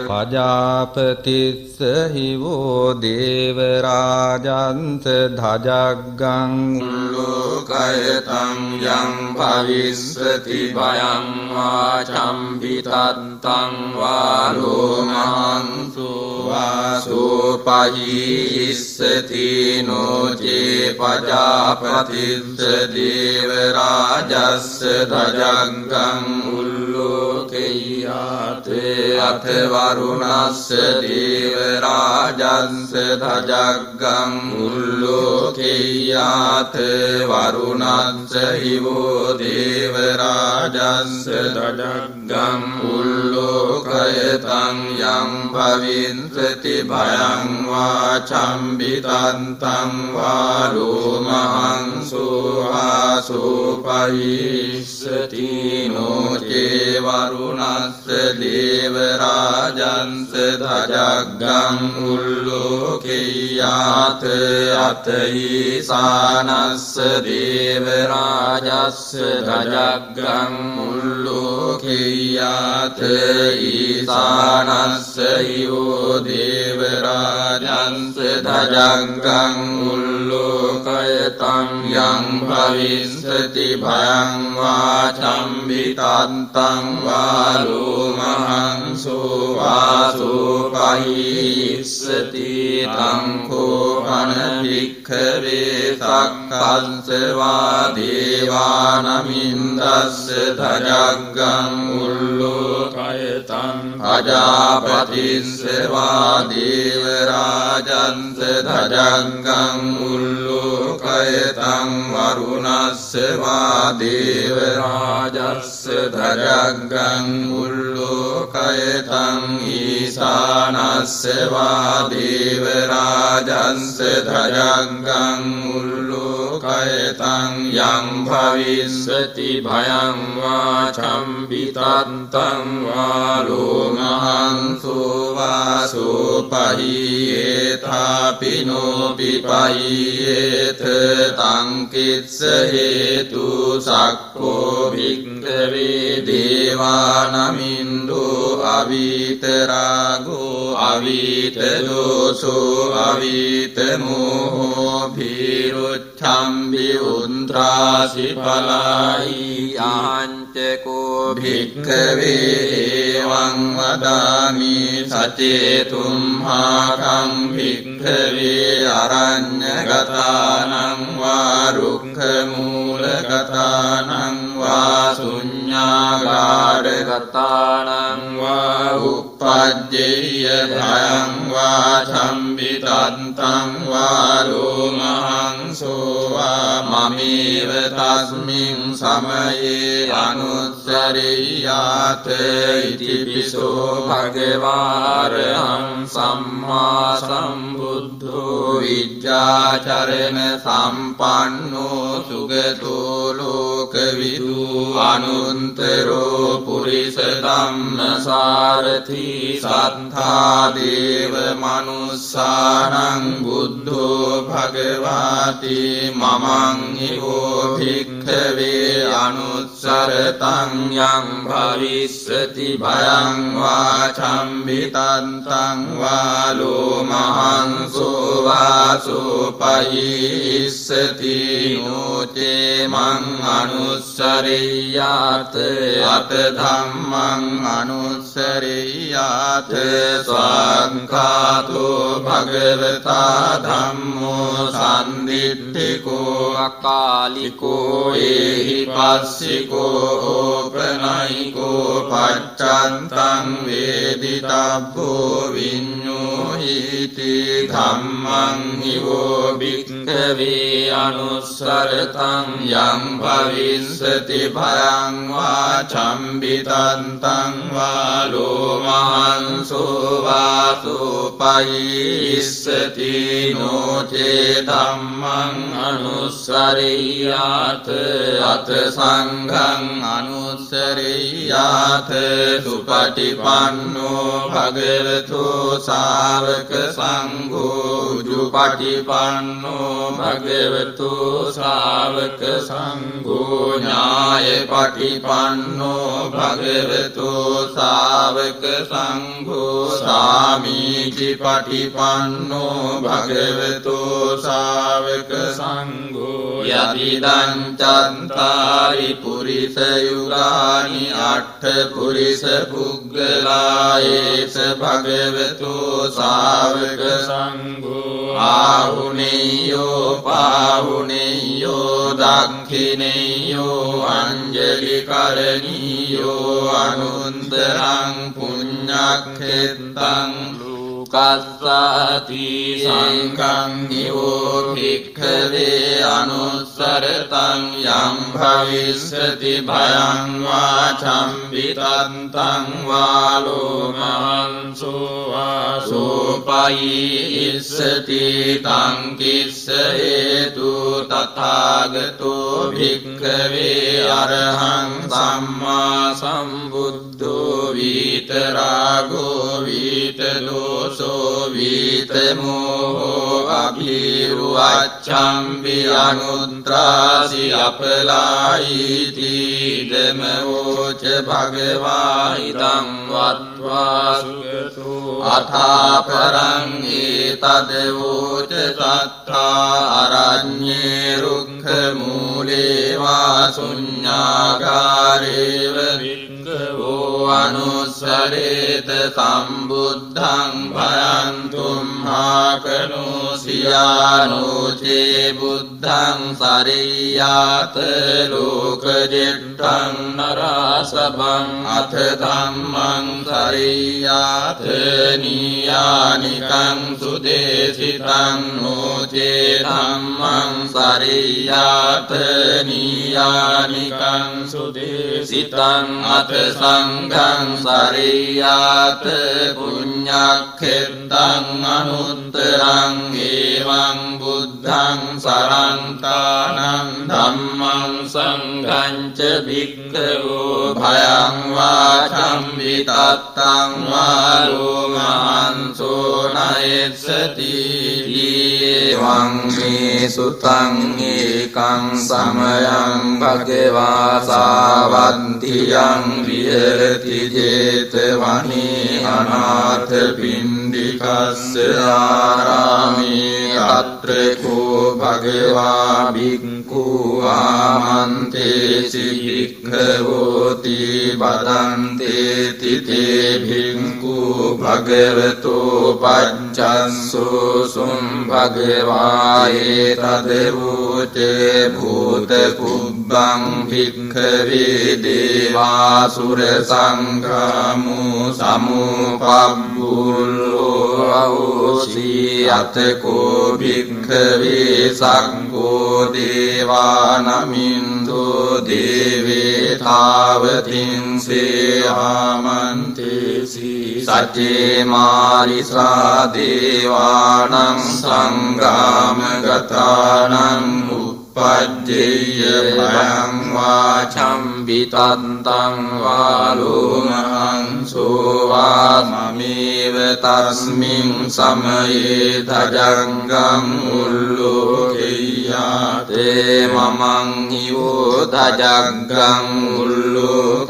පජාපතිස්ස හිවෝ දේවරාජන්ත ධජග්ගං උල්ලෝකයතං යං භවිස්සති භයං වාචම්බිතත්තං වාලෝමහං සෝවාසෝපයිස්සති නොචේ පජාපතිස්ස දේවරාජස්ස ධජග්ගං උල්ලෝකෙය්‍යාත අත වරුණස්ස දේවරාජස්ස ධජග්ගං උල්ලෝකෙය්‍යාත වරුණස්ස හිවෝ දේවරාජස්ස ධජග්ගං උල්ලෝකයතං යං භවිස්සති භයං වාචම්බිතන්තං වාලෝමහං සෝවාසෝපයිස්සති නොචේ වරුණස්ස දේවරාජන්ස ධජග්ගං උල්ලෝකෙය්‍යාත අතීසානස්ස දේවරාජස්ස ධජග්ගං උල්ලෝකෙය්‍යාත ඊසානස්ස යෝ දේවරාජන්ස ධජග්ගං උල්ලෝකයතං යං භවිස්සති භයං වාචම්බිතත්තං වාලෝමහං සෝවාසෝපයිස්සති තං කෝපන භික්ඛවේ සක්කංස වා දේවානමින්දස්ස ධජග්ගං උල්ලෝකයතං පජාපතිස්ස වා දේවරාජන්ස ධජග්ගං උල්ලෝකයතං වරුණස්ස වා දේවරාජස්ස ධජග්ගං උල්ලෝකයතං ඊසානස්ස වා දේවරාජස්ස ධජග්ගං උල්ලෝකයතං යං භවිස්සති භයං වාචම්බිතත්තං වාලෝමහං සෝවාසෝපහියේතාපිනෝපි පහියේත තං කිස්ස හේතු සක්කෝ භික්ඛවේ දේවානමින්දෝ අවීතරාගෝ අවීතදෝසෝ අවීතමෝහෝ භීරුච්ඡම්බි උන්ත්‍රාසි පලායි ආංචකෝ භික්ඛවේ එවං වදාමි සචේතුම්හාකං භික්ඛවේ අරඤ්ඤගතානං වා රුක්ඛමූලගතානං වා ශුඤ්ඤ suññāgāragatānaṁ vā uppajjeyya bhayaṁ vā chambitantaṁ vā lōmahaṁso vā mameva tasmiन् samaye anussariyāte itipiso bhagavāraham sammā sambuddho vijjācarana sampanno sugato lokavidu anuntaro purisa dhamma sarathi sattha deva manussānaṁ buddho bhagavati mamang ivo bhikkhave anussarataṁ yang bhavissati bhayaṁ vā chambitantaṁ vā lomahaṁso vā sopayissati noce maṁ anussariyāt at dhammaṁ anussariyāt svakkhato bhagavata dhammo sanditthiko akaliko ehi passiko opanayiko paccantang veditabbo viññohiti dhammang hivo bhikkhave anussarataṁ yang bhavissati bhayaṁ vā chambitantaṁ vā lomahaṁso vā sopayissati noce dhammang anussariyāt at sanghang anussariyāt supatipanno bhagavato sāvaka sangho ujupatipanno bhagavato sāvaka sangho ñāyapatipanno bhagavato sāvaka sangho sāmīcipatipanno bhagavato sāvaka sangho yadidaṁ cantāri purisa yugāni aṭṭha purisa puggalayesa bhagavato sāvaka sangho āhuneyyo pāhuneyyo dakkhineyyo anjali karaniyyo anuntaraṁ puññakkhetaṁ kassati sanghang nivo bhikkhave anussarataṁ yang bhavissati bhayaṁ vā chambitantaṁ vā lomahaṁso vā sopayissati taṁ kissa hetu tathāgato bhikkhave arahaṁ sammā sambuddho vitarāgo vitadoso vitamoho abhiruvaccambi anuttrāsi apalayiti idamavoca bhagavā idam vatvā sugato athāparaṁ etadavoca sattha aranyē rukkha mūle vā suññāgāreva bhikkhavo anussareta sambuddhaṁ bhayantum hakano siyano ce buddhaṁ sariyāt lokajetthang narasabhaṁ ath dhammaṁ sariyāt niyānikaṁ sudesitaṁ no ce dhammaṁ sariyāt niyānikaṁ sudesitaṁ ath sanghang sariyāt puññakkhetaṁ anuttaraṁ evaṁ buddhaṁ sarantānaṁ dhammam sangham ca bhikkhavo bhayaṁ vācam vitattam vālumahanso naessati evaṁ me sutaṁ ekam samayam bhagavā sāvanthiyaṁ viharati jetavani anātha pindikassa ārāmi tatra ko bhagavā bhikkhu āmantesi bhikkhavoti badante tite bhikkhu bhagavato paccassu sum bhagavā etadavoce bhūta kubba บุงภิกขเวเดวาสุรสังฆามุสัมมุปัปปุโลอาโหสีอัตโกภิกขเวสังโฆเดวานามินโตเดเวทาวติงเสหามันเตสีสัจเจมาริสาเดวานังสังฆามกตานังปัจเจยพังวาชัมปิตันตังวาลุมังสุวามะมีเวตัสมิงสัมเยทจังกังอุลโลกิยาเตมะมังหิโวทจังกังอุลโล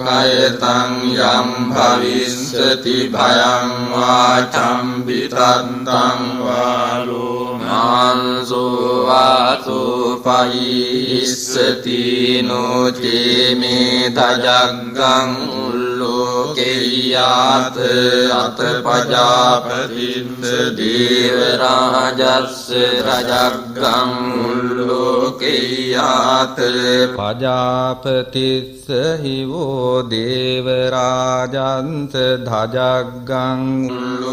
กายตังยัมภวิสติภยังวาชัมปิตันตังวาลุมังสุวาสุปอิสติโนเจมิทาจักกังอุลโลกิยาตอัตปจาปติสเดวราจัสสราจักกังอุลโลกิยาตปจาปติสหิโวเดวราจันสทาจักกังอุลโล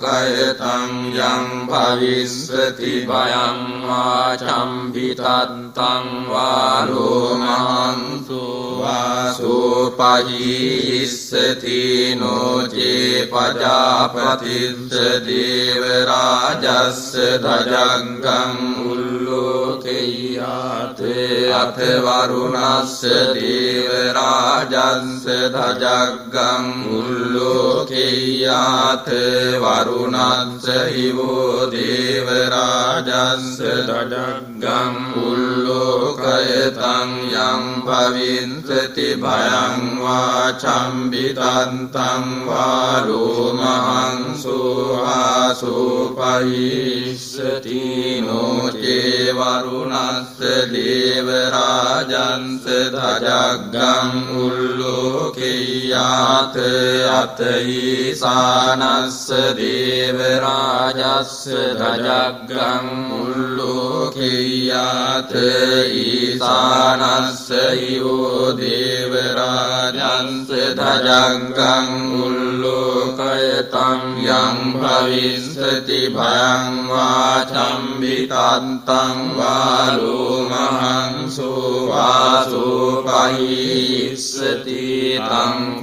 กายตังยังภวิสติภยังวาชัมปิตันตังวาโลมังสุวาสุปหิสติโนเจปจาปติสเดวราจัสสทจังกังอุลโลกิยาเตอัตวารุณัสสเดวราจัสสทจังกังอุลโลกิยาเตวารุณัสสหิโวเดวราจัสสทจังกังอุลโลกายตังยังภวินสติภยังวาชัมปิตันตังวาลุมังสุวาสุปหิสติโนเจวารุณัสสเดวราจันสทจักกังอุลโลกิยาเตอัตถิสานัสสเดวราจัสสทจักกังอุลโลกิยาเตอิสานัสสหิโวเดวราจันสทจักกังอุลโลกายตังยังภวิสติภยังวาชัมปิตันตังวาลุมังสุวาสุปหิสติตังโค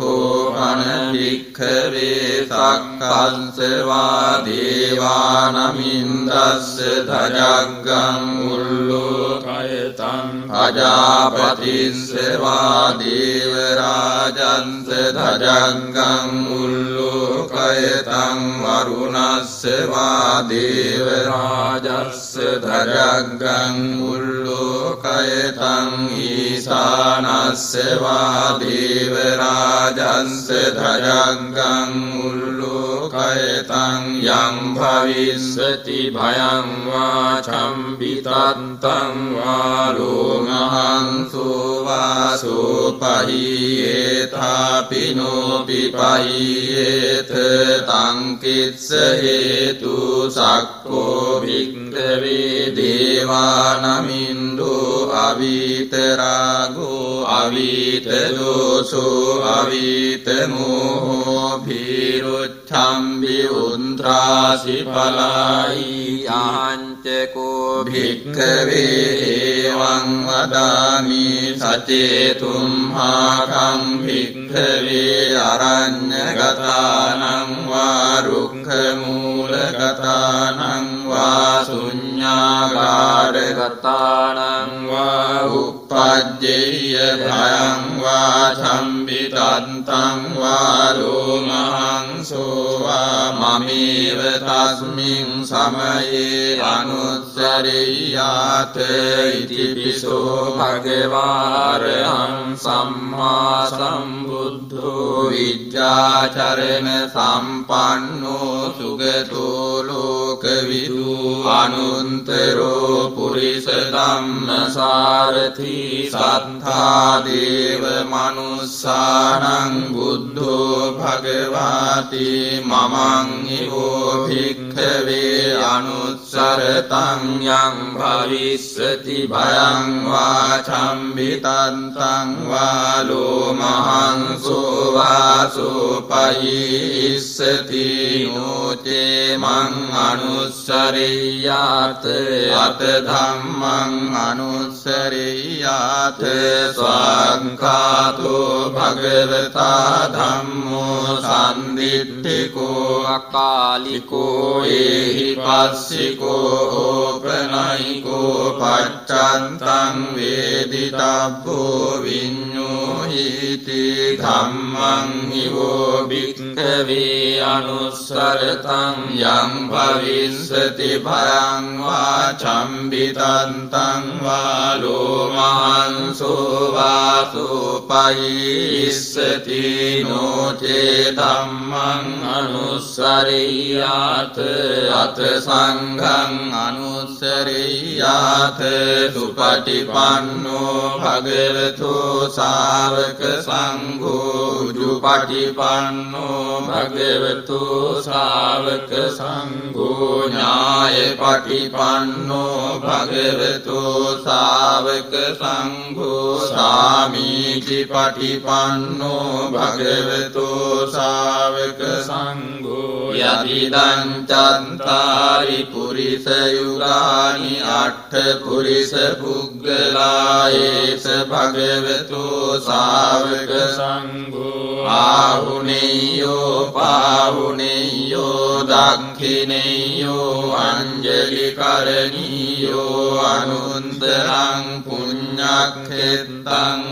ปันภิกขเวสักขัสสวาเดวานามินตัสสทจักกังอุลโลกายตังพจาปติสสวาเดวราจันสทจักกังอุลโลกายตังวารุณัสสวาเดวราจัสสทจักกังอุลโลกายตังอีสานัสสวาเดวราจันสทจักกังอุลโลกายตังยังภวิสติภยังวาชัมปิตันตังวาลุมังสุวาสุปหิเยธาปิโนปิปหิเยเธตังกิสสเหตุสักโกภิกขเวเดวานามินโดอวิตราโกอวิตโดโสอวิตโมโหภิรุชัมบิอุนทราสิปลายยันเจโกภิกขเวเอวังวดามิสัจเจตุมหาคังภิกขเวอรัญญกตานังวารุกขมูลกตานังวาสุญญากาเรกตานังวาอุปัจเจยภยังวาชัมปิตันตังวาลุมังสุวามะมีเวตัสมิงสมัยอนุสริยาเตอิติปิโสภะคะวะอะระหังสัมมาสัมพุทโธวิจจาจารณะสัมปันโนสุขโตโลกวิทูอนุนตโรปุริสธัมมสารถิสัทธาเทวมนุสสานังบุตโธภะคะวาติมะมังอิโวภิกขเวอ අනුස්සරතං යං භවිස්සති භයං වාචම්බිතන්තං වාලෝ මහන්සෝ වාසෝපයිස්සති නෝචේ මං අනුස්සරියාත අත ධම්මං අනුස්සරියාත ස්වංඛාතෝ භගවතා ධම්මෝ සම්දිට්ඨිකෝ අකාලිකෝ ඒහි පස්සිකෝ ඕපනයිකෝ පච්චත්තං වේදිතබ්බෝ විඤ්ඤෝහිති ධම්මං හිවෝ භික්ඛවේ අනුස්සරතං යං භවිස්සති භයං වාචම්බිතන්තං වාලෝ මහන්සෝ වාසෝපයිස්සති නෝචේ ධම්මං අනුස්සරියාත අත සංඝං අනුස්සරියාත සුපටිපන්නෝ භගවතු ශාවක සංඝෝ උජුපටිපන්නෝ භගවතු ශාවක සංඝෝ ඥායපටිපන්නෝ භගවතු ශාවක සංඝෝ සාමීචිපටිපන්නෝ භගවතු ශාවක සංඝෝ යදිදං චත්තාරි පුරිස යුගානි අට්ඨ පුරිස පුග්ගලායේස භගවතු ශාවක සංඝෝ ආහුනේයෝ පාහුනේයෝ දක්ඛිනේයෝ අංජලි කරණීයෝ අනුන්තරං පුඤ්ඤක්ඛෙත්තං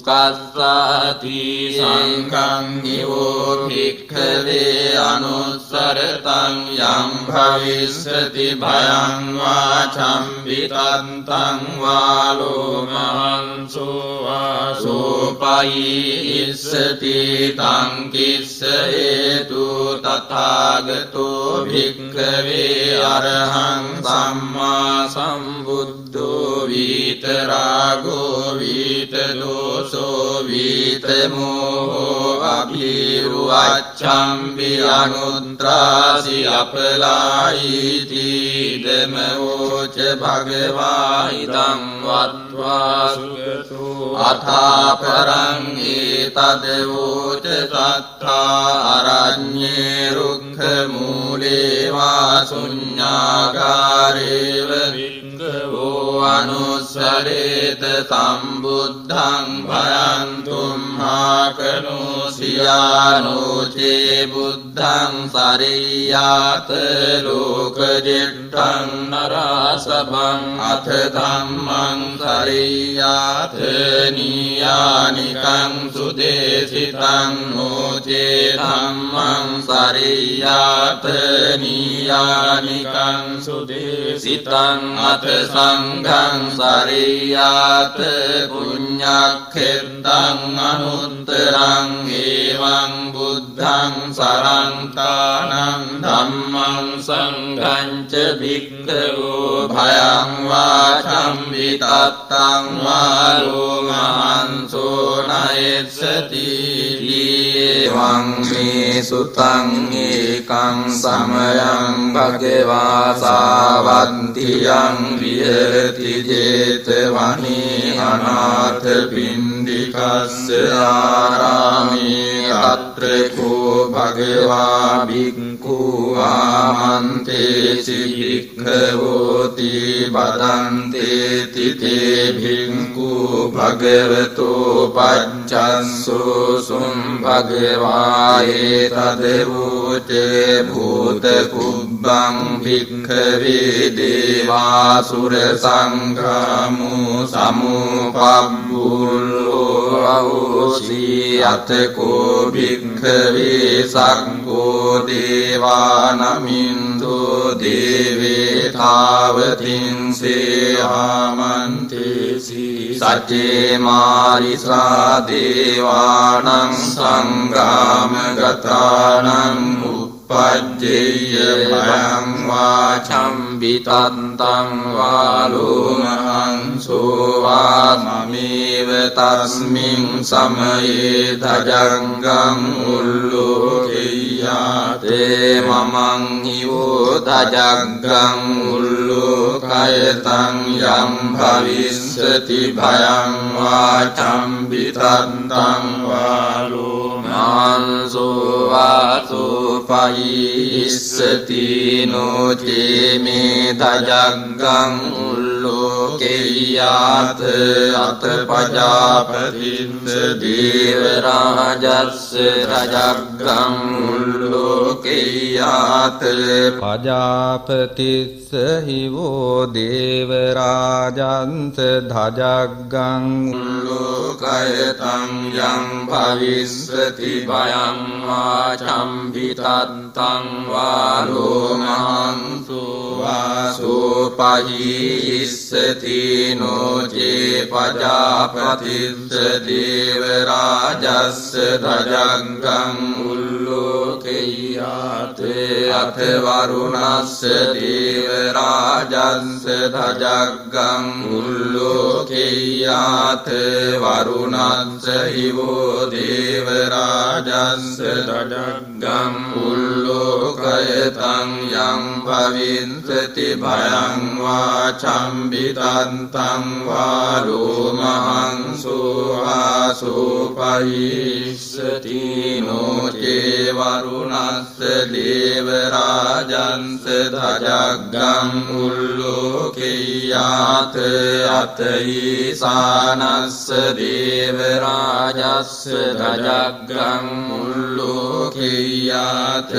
කස්සති සංඝං නිවෝ භික්ඛවේ අනුස්සරතං යං භවිස්සති භයං වාචම්බිතන්තං වාලෝ මහන්සෝ වාසෝපයිස්සති තං කිස්ස හේතු තථාගතෝ භික්ඛවේ අරහං සම්මා සම්බුද්ධෝ විතරාගෝ විතදෝසෝ විතමෝ අභිරුවච්ඡම්බි අනුත්‍රාසි අපලායිති දමෝච භගවා ඉදං වත්වා සුගතෝ අථාපරං ඒතදවෝච සත්තා අරඤ්ඤේ රුක්ඛ මූලේ වා ශුඤ්ඤාගාරේව වික්ඛවෝ අනුස්සරේත සම්බුද්ධං භයන්තුම් හාකනෝ සියානෝචේ බුද්ධං සරියාත ලෝකජෙට්ඨං නරසභං අත ධම්මං සරියාත නීයානිකං සුදේසිතං නෝචේ ධම්මං සරියාත නීයානිකං සුදේසිතං අත සංඝං සරියාත පුඤ්ඤක්ඛෙත්තං අනුත්තරං එවං බුද්ධං සරන්තානං ධම්මං සංඝං ච භික්ඛවෝ භයං වාචම්බිතත්තං වාලෝ මහන්සෝ නයස්සති එවං මේ සුතං ඒකං සමයං භගවා සාවත්තියං විහෙරති ජේතවනේ අනාථ පින්ඩිකස්ස ආරාමේ තත්‍රකෝ භගවා භික්ඛු ආමන්තේසි භික්ඛවෝති බදන්තේති තේ භික්ඛු භගවතෝ පච්චස්සෝ සුම් භගවා ඒතදවෝචේ භූත කුබ්බං භික්ඛවේ දේවාසුර සංඝාමෝ සමුපබ්බුල්ලෝ අවෝසී අතකෝ භික්ඛවේ සංඝෝ දේවානමින්දෝ දේවේ තාවතින්සේ ආමන්තේසි සච්චේ මාරිසා දේවානං සංගාමගතානං පජ්ජේය භයං වාචම්බිතත්තං වාලෝ මහන්සෝ වාමමේ ඒව තස්මින් සමයේ ධජංගං උල්ලෝකෙය්‍යාතේ මමං හිවෝ ධජංගං උල්ලෝකයතං යම් භවිස්සති භයං වාචම්බිතන්තං වාලෝ මාංසෝ වාසෝ පයිස්සති නොචේ මේ ධජංගං උල්ලෝකෙය්‍යාත අත පජාපතිස්ස දේවරාජස්ස ධජංගං උල්ලෝකෙය්‍යාත පජාපතිස්ස හිවෝ දේවරාජන්ත ධජංගං උල්ලෝකයතං යම් භවිස්සති භයං වාචම්බිතත්තං වාලෝ මහන්සෝ වාසෝ පහිස්සති නොචේ පජාපතිස්ස දේවරාජස්ස ධජංගං උල්ලෝකෙය්‍යාත අත වරුණස්ස දේවරාජස්ස ධජංගං උල්ලෝකෙය්‍යාත වරුණස්ස හිවෝ දේවරාජස්ස ධජංගං උල්ලෝකයතං යම් භවිස්සති භයං වාචම්බිතන්තං වාලෝ මහන්සෝ වාසෝ පයිස්සති නොචේ වරුණස්ස දේවරාජන්ස ධජංගං උල්ලෝකෙය්‍යාත අත ඊසානස්ස දේවරාජස්ස ධජංගං උල්ලෝකෙය්‍යාත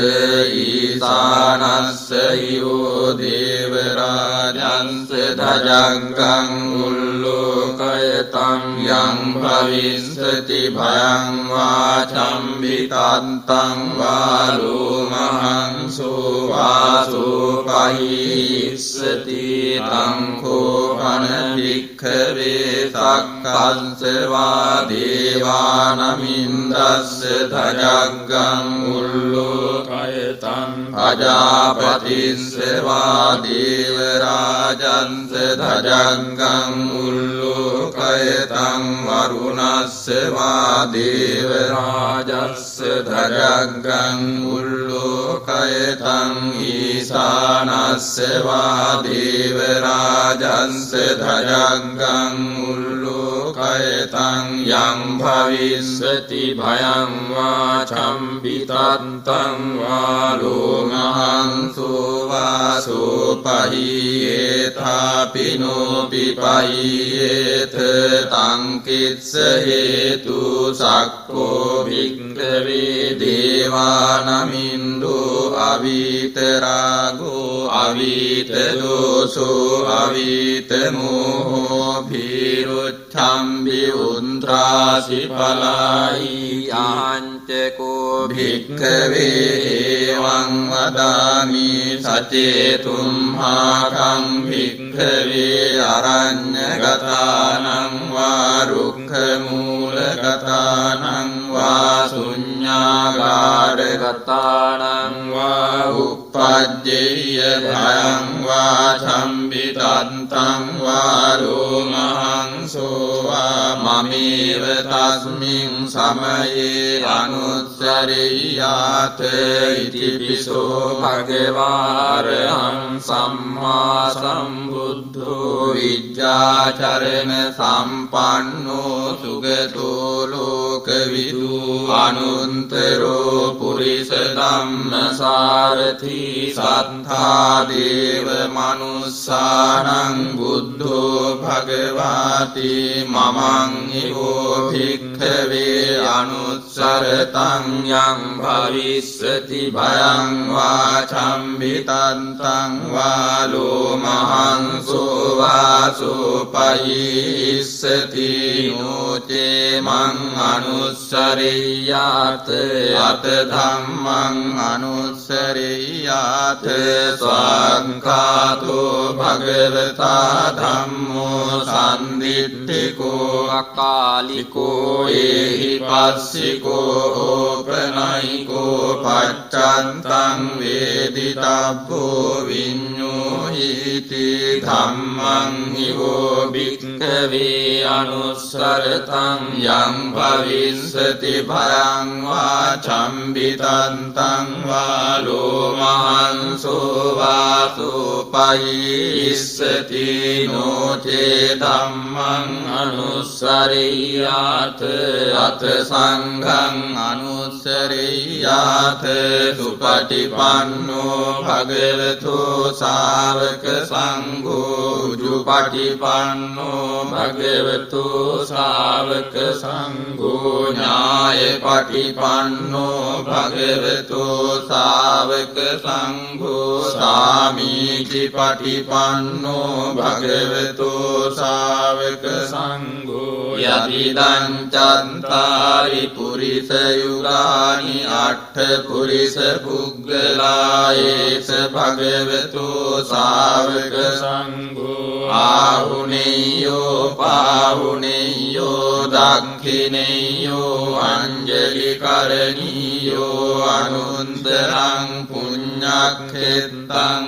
ඊසානස්ස හිවෝ දේවරාජන්ස ධජංගං උල්ලෝකයතං යම් භවිස්සති භයං වාචම්බිතත්තං වාලෝ මහන්සෝ වාසෝ පහිස්සති තං කෝපන භික්ඛවේ සක්කංස වා දේවානමින්දස්ස ධජංගං උල්ලෝකයතං පජාපතිස්ස වා දේවරාජන්ස ධජංගං උල්ලෝකයතං වරුණස්ස වා දේවරාජස්ස ධජංගං උල්ලෝකයතං ඊසානස්ස වා දේවරාජස්ස ධජංගං උල්ලෝකයතං යම් භවිස්සති භයං වාචම්බිතත්තං වාලෝ මහන්සෝ වාසෝ පහියේතාපිනෝපි පහියේත තං කිස්ස හේතු සක්කෝ භික්ඛවේ දේවානමින්දෝ අවීතරාගෝ අවීතදෝසෝ අවීතමෝහෝ භීරුච්ඡම්බි උන්ත්‍රාසි පලායි යාංචකෝ භික්ඛවේ එවං වදාමි සචේතුම්හාකං භික්ඛවේ අරඤ්ඤගතානං වා රුක්ඛමූලගතානං වා ශුඤ්ඤාගාරගතානං වා uppajjeyya භයං වා සම්බිතත්තං වාලෝ මහන්සෝ වා මමේව තස්මින් සමයේ අනුස්සරෙය්‍යාත ඉතිපිසෝ භගවාරහං සම්මා සම්බුද්ධෝ විජ්ජාචරණ සම්පන්නෝ සුගතෝ ලෝකවිදු අනුන්තරෝ පුරිස ධම්මසාරථි සත්තා දේව මනුස්සානං බුද්ධෝ භගවාති මමං හිවෝ භික්ඛවේ අනුස්සරතං යං භවිස්සති භයං වාචම්බිතත්තං වාලෝ මහන්සෝ වාසෝ පයිස්සති නොචේ මං අනුස්සරෙය්‍යාත අත ධම්මං අනුස්සරෙය්‍යාත ස්වංඛාතෝ භගවතා ධම්මෝ සම්දිට්ඨිතෝ දිට්ඨිකෝ අකාලිකෝ ඒහි පස්සිකෝ ඕපනයිකෝ පච්චන්තං වේදිතබ්බෝ විඤ්ඤෝහිති ධම්මං හිවෝ භික්ඛවේ අනුස්සරතං යං භවිස්සති භයං වා චම්බිතන්තං වා ලෝමහංසෝ වා සුපයිස්සති නොචේ ධම්මං අනුස්සරියාත අත සංඝං අනුස්සරියාත සුපටිපන්නෝ භගවතු ශාවක සංඝෝ උජුපටිපන්නෝ භගවතු ශාවක සංඝෝ ඥායපටිපන්නෝ භගවතු ශාවක සංඝෝ සාමීචි පටිපන්නෝ භගවතු ශාවක සංඝෝ යදිදං චත්තාරි පුරිස යුගානි අට්ඨ පුරිස පුග්ගලායේස භගවතු ශාවක සංඝෝ ආහුනේයෝ පාහුනේයෝ දක්ඛිනේයෝ අංජලි කරණීයෝ අනුන්තරං පුඤ්ඤක්ඛෙත්තං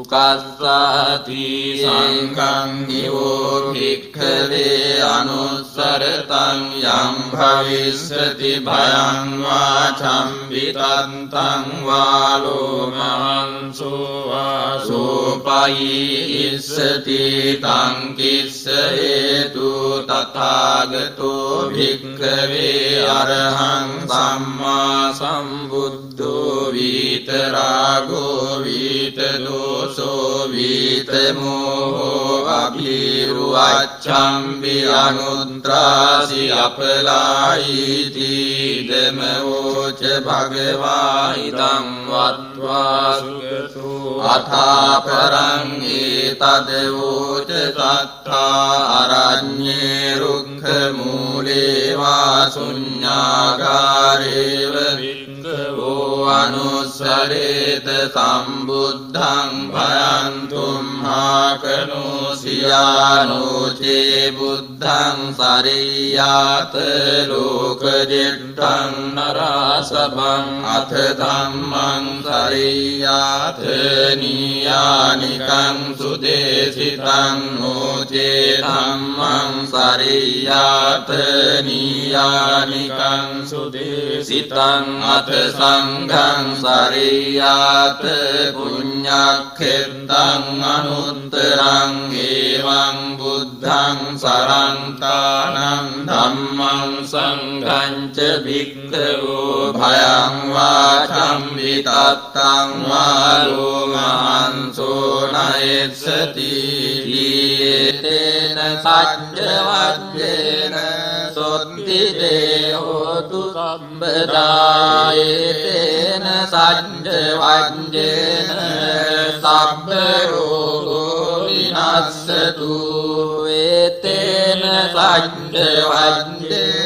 කස්සති සංඝං නිවෝ භික්ඛවේ අනුස්සරතං යං භවිස්සති භයං වා චම්බිතන්තං වා ලෝමහංසෝ වා සෝපයිස්සති තං කිස්ස හේතු තථාගතෝ භික්ඛවේ අරහං සම්මා සම්බුද්ධෝ විතරාගෝ විතදෝසෝ විතමෝහෝ අභිරුවච්ඡම්බි අනුත්‍රාසි අපලායිති දමෝච භගවා ඉදං වත්වා සුගතෝ අථාපරං ඒතදවෝච සත්තා අරඤ්ඤේ රුක්ඛ මූලේ වා ශුඤ්ඤාගාරේව වික්ඛවෝ අනුස්සරේත සම්බුද්ධං භයන්තුම් හාකනෝ සියානෝචේ බුද්ධං සරියාත ලෝකජෙට්ඨං නරාසභං අත ධම්මං සරියාත නියානිකං සුදේසිතං නෝචේ ධම්මං සරියාත නියානිකං සුදේසිතං අත සංඝං සරියාත පුඤ්ඤක්ඛෙත්තං අනුත්තරං ඒවං බුද්ධං සරන්තානං ධම්මං සංඝං ච භික්ඛවෝ භයං වා චම්බිතත්තං වා ලෝමහංසෝ නයස්සති ඊතේන සච්චවද්දේන සොත්ති දේහෝතු සම්බදායේතේන සච්චවද්දේන සබ්බ රෝගෝ විනස්සතු ඒතේන සච්චවද්දේන